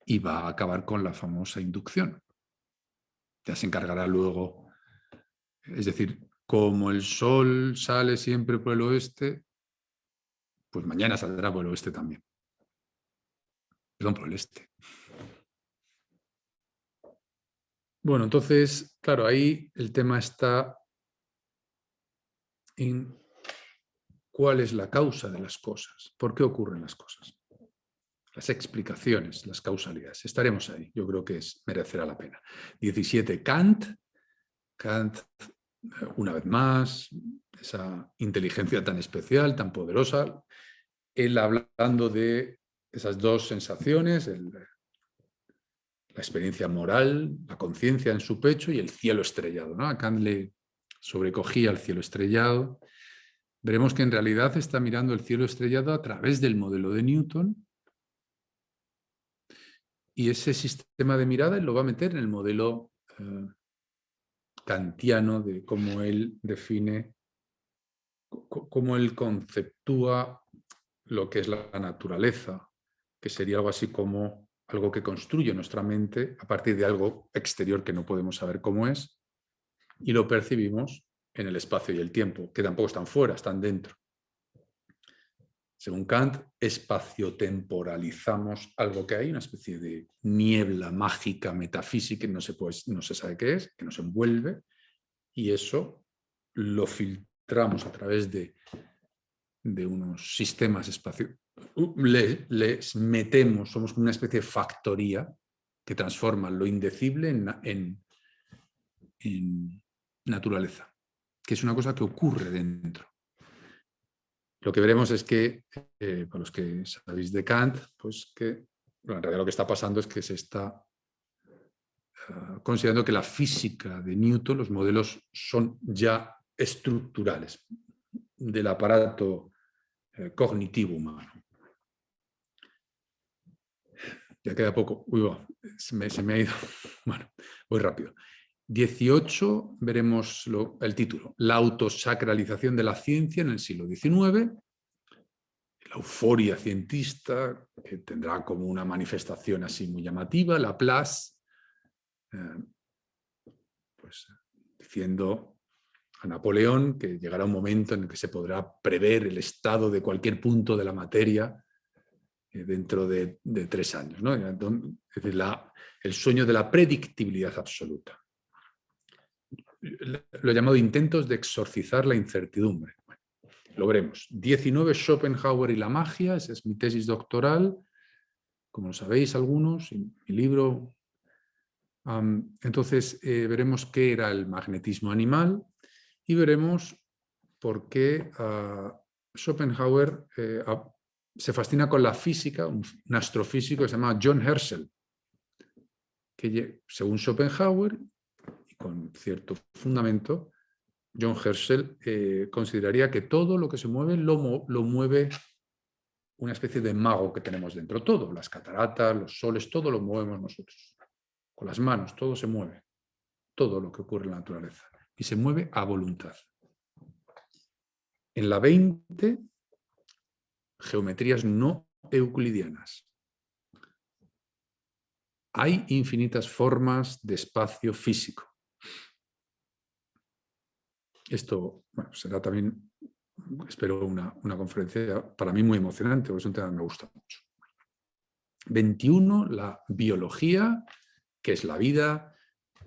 [SPEAKER 1] y va a acabar con la famosa inducción. Ya se encargará luego, es decir, como el sol sale siempre por el oeste, pues mañana saldrá por el oeste también. Perdón, por el este. Bueno, entonces, claro, ahí el tema está en cuál es la causa de las cosas, por qué ocurren las cosas, las explicaciones, las causalidades. Estaremos ahí, yo creo que merecerá la pena. 17, Kant, una vez más, esa inteligencia tan especial, tan poderosa, él hablando de esas dos sensaciones, la experiencia moral, la conciencia en su pecho y el cielo estrellado, ¿no? A Kant le sobrecogía el cielo estrellado. Veremos que en realidad está mirando el cielo estrellado a través del modelo de Newton, y ese sistema de mirada él lo va a meter en el modelo kantiano de cómo él define, cómo él conceptúa lo que es la naturaleza, que sería algo así como algo que construye nuestra mente a partir de algo exterior que no podemos saber cómo es, y lo percibimos en el espacio y el tiempo, que tampoco están fuera, están dentro. Según Kant, espaciotemporalizamos algo que hay, una especie de niebla mágica, metafísica, que no se sabe qué es, que nos envuelve, y eso lo filtramos a través de unos sistemas espaciales. Les metemos, somos como una especie de factoría que transforma lo indecible en naturaleza, que es una cosa que ocurre dentro. Lo que veremos es que, para los que sabéis de Kant, pues que bueno, en realidad lo que está pasando es que se está considerando que la física de Newton, los modelos son ya estructurales del aparato cognitivo humano. Ya queda poco. Uy, se me ha ido. Bueno, voy rápido. 18, veremos el título. La autosacralización de la ciencia en el siglo XIX. La euforia cientista, que tendrá como una manifestación así muy llamativa. Laplace, pues diciendo a Napoleón que llegará un momento en el que se podrá prever el estado de cualquier punto de la materia dentro de 3 años, ¿no? Es decir, el sueño de la predictibilidad absoluta. Lo he llamado intentos de exorcizar la incertidumbre. Bueno, lo veremos. 19, Schopenhauer y la magia, esa es mi tesis doctoral, como lo sabéis algunos, mi libro Entonces veremos qué era el magnetismo animal y veremos por qué Schopenhauer se fascina con la física, un astrofísico que se llama John Herschel, que según Schopenhauer, y con cierto fundamento, John Herschel consideraría que todo lo que se mueve lo mueve una especie de mago que tenemos dentro. Todo, las cataratas, los soles, todo lo movemos nosotros. Con las manos, todo se mueve. Todo lo que ocurre en la naturaleza. Y se mueve a voluntad. En la 20, geometrías no euclidianas. Hay infinitas formas de espacio físico. Esto, bueno, será también, espero, una conferencia para mí muy emocionante, porque es un tema que me gusta mucho. 21, la biología, que es la vida.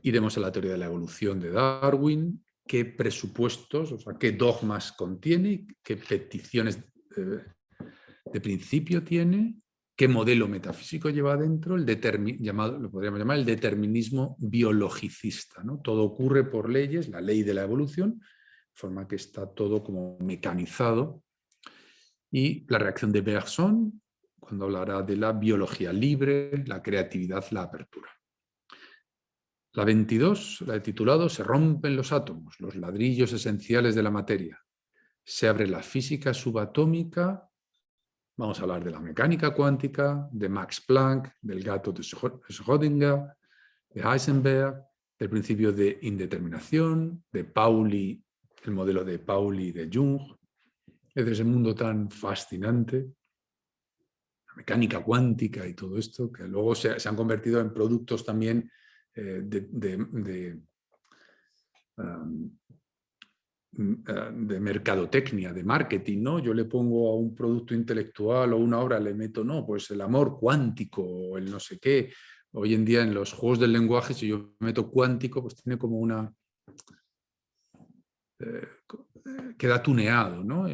[SPEAKER 1] Iremos a la teoría de la evolución de Darwin, qué presupuestos, o sea, qué dogmas contiene, qué peticiones de principio tiene, qué modelo metafísico lleva adentro, lo podríamos llamar el determinismo biologicista, ¿no? Todo ocurre por leyes, la ley de la evolución, de forma que está todo como mecanizado. Y la reacción de Bergson, cuando hablará de la biología libre, la creatividad, la apertura. La 22, la de titulado Se rompen los átomos, los ladrillos esenciales de la materia. Se abre la física subatómica. Vamos a hablar de la mecánica cuántica, de Max Planck, del gato de Schrödinger, de Heisenberg, del principio de indeterminación, de Pauli, el modelo de Pauli y de Jung. Es ese mundo tan fascinante, la mecánica cuántica y todo esto, que luego se han convertido en productos también de mercadotecnia, de marketing, ¿no? Yo le pongo a un producto intelectual o una obra, le meto, no, pues el amor cuántico o el no sé qué. Hoy en día en los juegos del lenguaje, si yo meto cuántico, pues tiene como una... queda tuneado, ¿no?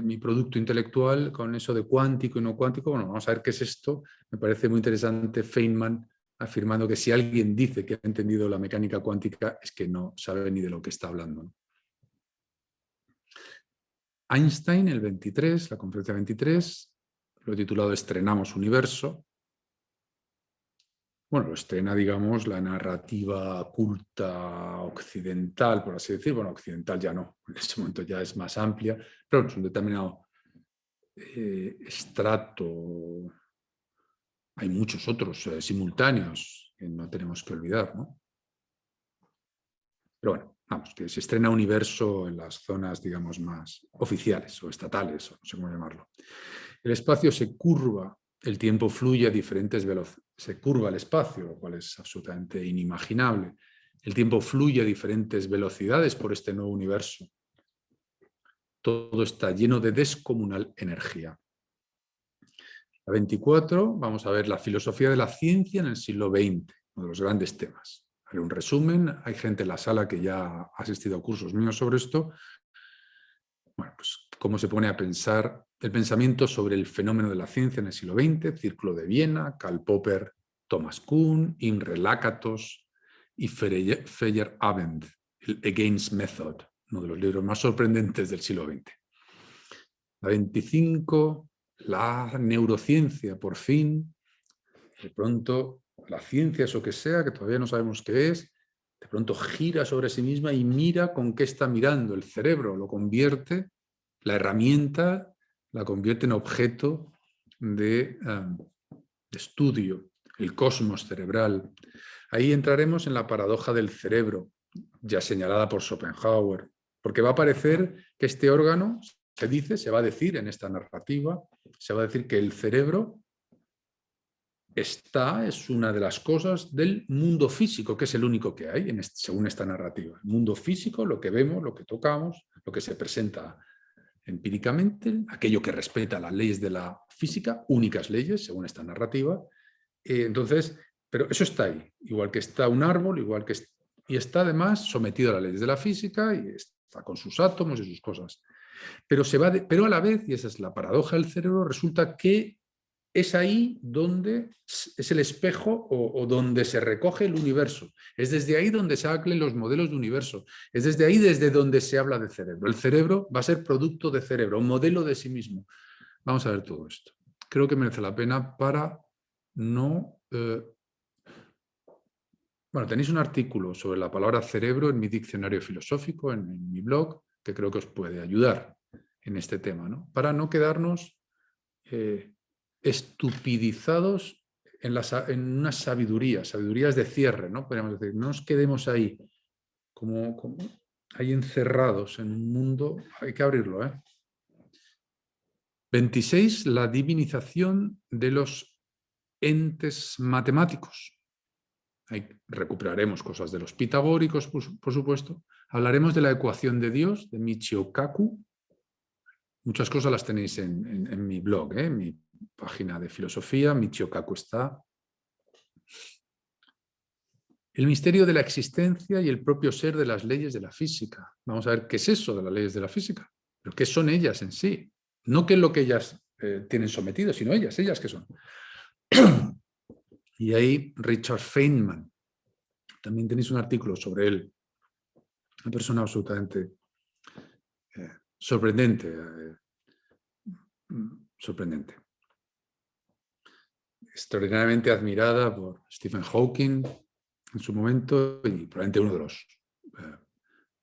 [SPEAKER 1] Mi producto intelectual con eso de cuántico y no cuántico. Bueno, vamos a ver qué es esto. Me parece muy interesante Feynman afirmando que si alguien dice que ha entendido la mecánica cuántica es que no sabe ni de lo que está hablando, ¿no? Einstein, el 23, la conferencia 23, lo he titulado Estrenamos Universo. Bueno, lo estrena, digamos, la narrativa culta occidental, por así decir. Bueno, occidental ya no, en ese momento ya es más amplia, pero es un determinado estrato. Hay muchos otros simultáneos que no tenemos que olvidar, ¿no? Pero bueno, vamos, que se estrena Universo en las zonas, digamos, más oficiales o estatales, o no sé cómo llamarlo. El espacio se curva, el tiempo fluye a diferentes velocidades. Se curva el espacio, lo cual es absolutamente inimaginable. El tiempo fluye a diferentes velocidades por este nuevo universo. Todo está lleno de descomunal energía. La 24, vamos a ver la filosofía de la ciencia en el siglo XX, uno de los grandes temas. Haré un resumen, hay gente en la sala que ya ha asistido a cursos míos sobre esto. Bueno, pues cómo se pone a pensar el pensamiento sobre el fenómeno de la ciencia en el siglo XX, Círculo de Viena, Karl Popper, Thomas Kuhn, Imre Lakatos y Feyerabend, el Against Method, uno de los libros más sorprendentes del siglo XX. La 25, la neurociencia, por fin, de pronto la ciencia, eso que sea, que todavía no sabemos qué es, de pronto gira sobre sí misma y mira con qué está mirando. El cerebro lo convierte, la herramienta la convierte en objeto de estudio, el cosmos cerebral. Ahí entraremos en la paradoja del cerebro, ya señalada por Schopenhauer, porque va a parecer que este órgano, se va a decir en esta narrativa, se va a decir que el cerebro es una de las cosas del mundo físico, que es el único que hay, según esta narrativa. El mundo físico, lo que vemos, lo que tocamos, lo que se presenta empíricamente, aquello que respeta las leyes de la física, únicas leyes, según esta narrativa. Entonces, pero eso está ahí, igual que está un árbol, y está además sometido a las leyes de la física y está con sus átomos y sus cosas. Pero a la vez, y esa es la paradoja del cerebro, resulta que es ahí donde es el espejo o donde se recoge el universo. Es desde ahí donde se hablan los modelos de universo. Es desde ahí desde donde se habla de cerebro. El cerebro va a ser producto de cerebro, un modelo de sí mismo. Vamos a ver todo esto. Creo que merece la pena para no... Bueno, tenéis un artículo sobre la palabra cerebro en mi diccionario filosófico, en mi blog, que creo que os puede ayudar en este tema, ¿no? Para no quedarnos estupidizados en unas sabidurías de cierre, ¿no? Podríamos decir, no nos quedemos ahí como ahí encerrados en un mundo, hay que abrirlo, ¿eh? 26, la divinización de los entes matemáticos. Ahí recuperaremos cosas de los pitagóricos, por supuesto. Hablaremos de la ecuación de Dios, de Michio Kaku. Muchas cosas las tenéis en mi blog, en mi página de filosofía. Michio Kaku está. El misterio de la existencia y el propio ser de las leyes de la física. Vamos a ver qué es eso de las leyes de la física. Pero qué son ellas en sí. No qué es lo que ellas tienen sometido, sino ellas qué son. Y ahí Richard Feynman. También tenéis un artículo sobre él. Una persona absolutamente sorprendente. Sorprendente. Extraordinariamente admirada por Stephen Hawking en su momento y probablemente uno de los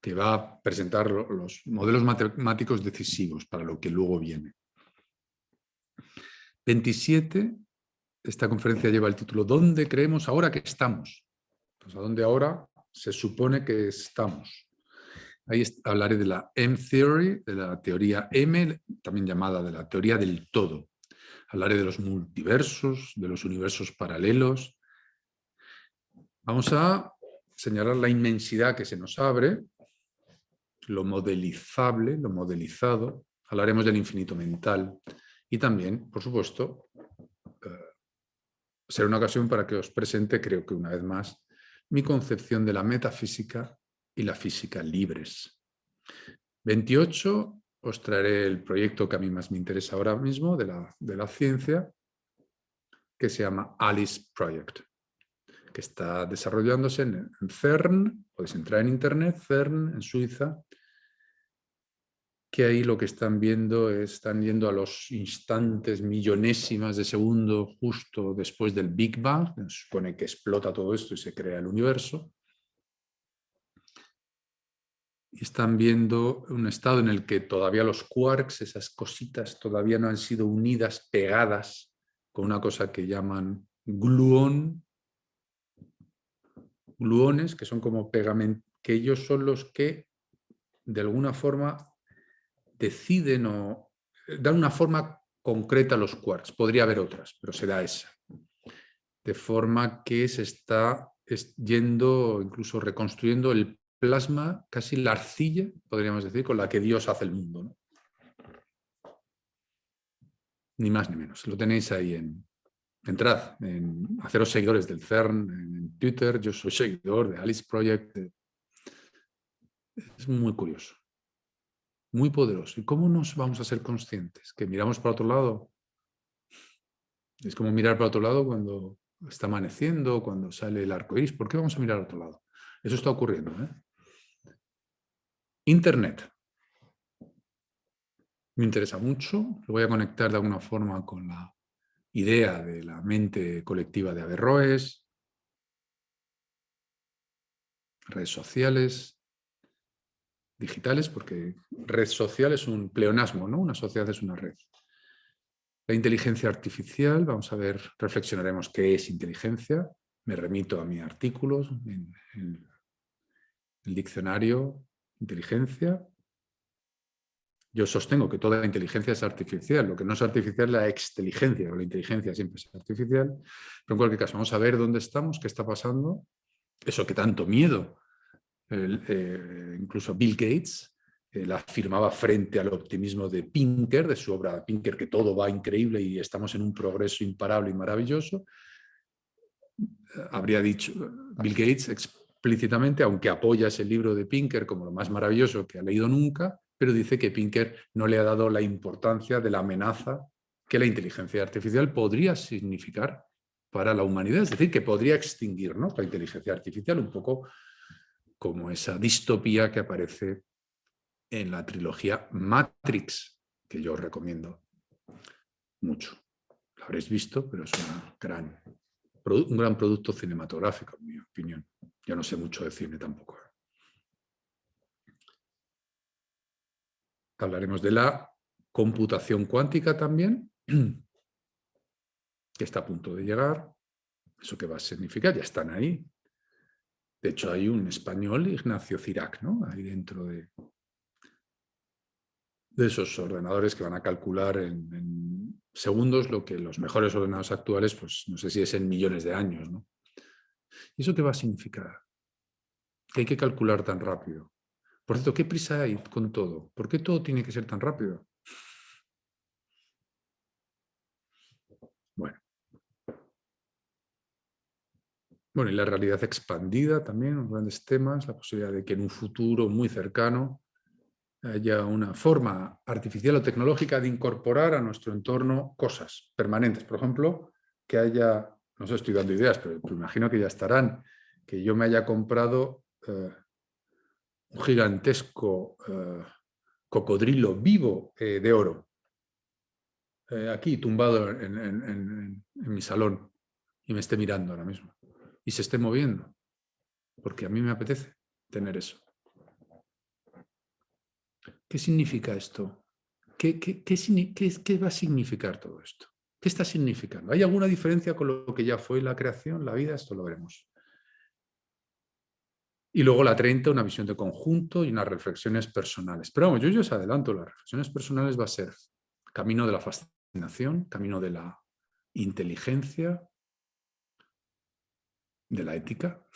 [SPEAKER 1] que va a presentar los modelos matemáticos decisivos para lo que luego viene. 27. Esta conferencia lleva el título ¿Dónde creemos ahora que estamos? Pues a dónde ahora se supone que estamos. Ahí hablaré de la M-Theory, de la teoría M, también llamada de la teoría del todo. Hablaré de los multiversos, de los universos paralelos. Vamos a señalar la inmensidad que se nos abre, lo modelizable, lo modelizado. Hablaremos del infinito mental y también, por supuesto, será una ocasión para que os presente, creo que una vez más, mi concepción de la metafísica y la física libres. 28, os traeré el proyecto que a mí más me interesa ahora mismo de la ciencia, que se llama Alice Project, que está desarrollándose en CERN, podéis entrar en internet, CERN, en Suiza, que ahí lo que están yendo a los instantes millonésimas de segundo justo después del Big Bang, se supone que explota todo esto y se crea el universo. Y están viendo un estado en el que todavía los quarks, esas cositas, todavía no han sido unidas, pegadas, con una cosa que llaman gluones, que son como pegamento, que ellos son los que de alguna forma deciden o dan una forma concreta a los quarks. Podría haber otras, pero se da esa. De forma que se está yendo, incluso reconstruyendo el plasma, casi la arcilla, podríamos decir, con la que Dios hace el mundo, ¿no? Ni más ni menos. Lo tenéis ahí entrad, haceros seguidores del CERN, en Twitter. Yo soy seguidor de Alice Project. Es muy curioso. Muy poderoso. ¿Y cómo nos vamos a ser conscientes? ¿Que miramos para otro lado? Es como mirar para otro lado cuando está amaneciendo, cuando sale el arco iris. ¿Por qué vamos a mirar a otro lado? Eso está ocurriendo, ¿eh? Internet. Me interesa mucho. Lo voy a conectar de alguna forma con la idea de la mente colectiva de Averroes. Redes sociales. Digitales, porque red social es un pleonasmo, ¿no? Una sociedad es una red. La inteligencia artificial, vamos a ver, reflexionaremos qué es inteligencia. Me remito a mis artículos en el diccionario inteligencia. Yo sostengo que toda inteligencia es artificial. Lo que no es artificial es la exteligencia, pero la inteligencia siempre es artificial. Pero en cualquier caso, vamos a ver dónde estamos, qué está pasando. Eso que tanto miedo. Incluso Bill Gates la afirmaba frente al optimismo de Pinker, de su obra Pinker, que todo va increíble y estamos en un progreso imparable y maravilloso. Habría dicho Bill Gates explícitamente, aunque apoya ese libro de Pinker como lo más maravilloso que ha leído nunca, pero dice que Pinker no le ha dado la importancia de la amenaza que la inteligencia artificial podría significar para la humanidad, es decir, que podría extinguirnos la inteligencia artificial, un poco como esa distopía que aparece en la trilogía Matrix, que yo os recomiendo mucho. Lo habréis visto, pero es un gran producto cinematográfico, en mi opinión. Yo no sé mucho de cine tampoco. Hablaremos de la computación cuántica también, que está a punto de llegar. ¿Eso qué va a significar? Ya están ahí. De hecho, hay un español, Ignacio Cirac, ¿no? Ahí dentro de esos ordenadores que van a calcular en segundos lo que los mejores ordenadores actuales, pues no sé si es en millones de años, ¿no? ¿Y eso qué va a significar? Que hay que calcular tan rápido. Por cierto, ¿qué prisa hay con todo? ¿Por qué todo tiene que ser tan rápido? Bueno, y la realidad expandida también, los grandes temas, la posibilidad de que en un futuro muy cercano haya una forma artificial o tecnológica de incorporar a nuestro entorno cosas permanentes. Por ejemplo, que haya, no sé, estoy dando ideas, pero imagino que ya estarán, que yo me haya comprado un gigantesco cocodrilo vivo de oro, aquí tumbado en mi salón, y me esté mirando ahora mismo, y se esté moviendo, porque a mí me apetece tener eso. ¿Qué significa esto? ¿Qué va a significar todo esto? ¿Qué está significando? ¿Hay alguna diferencia con lo que ya fue la creación, la vida? Esto lo veremos. Y luego la 30, una visión de conjunto y unas reflexiones personales. Pero vamos, yo ya os adelanto, las reflexiones personales va a ser camino de la fascinación, camino de la inteligencia, de la ética,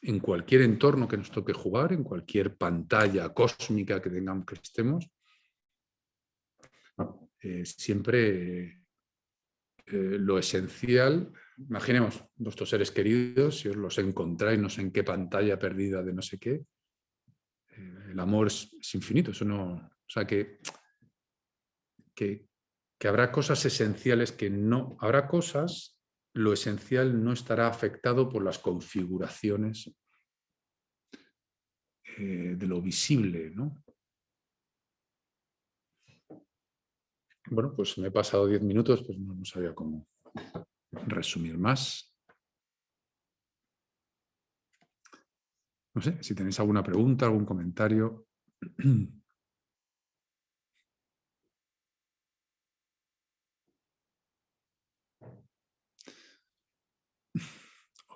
[SPEAKER 1] en cualquier entorno que nos toque jugar, en cualquier pantalla cósmica que tengamos que estemos, siempre lo esencial, imaginemos vuestros seres queridos, si os los encontráis, no sé en qué pantalla perdida de no sé qué, el amor es infinito, eso no, o sea que habrá cosas esenciales que no, habrá cosas, lo esencial no estará afectado por las configuraciones de lo visible, ¿no? Bueno, pues me he pasado 10 minutos, pues no sabía cómo resumir más. No sé, si tenéis alguna pregunta, algún comentario.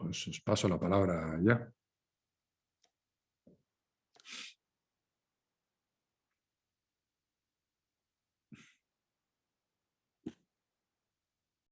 [SPEAKER 1] Os paso la palabra ya.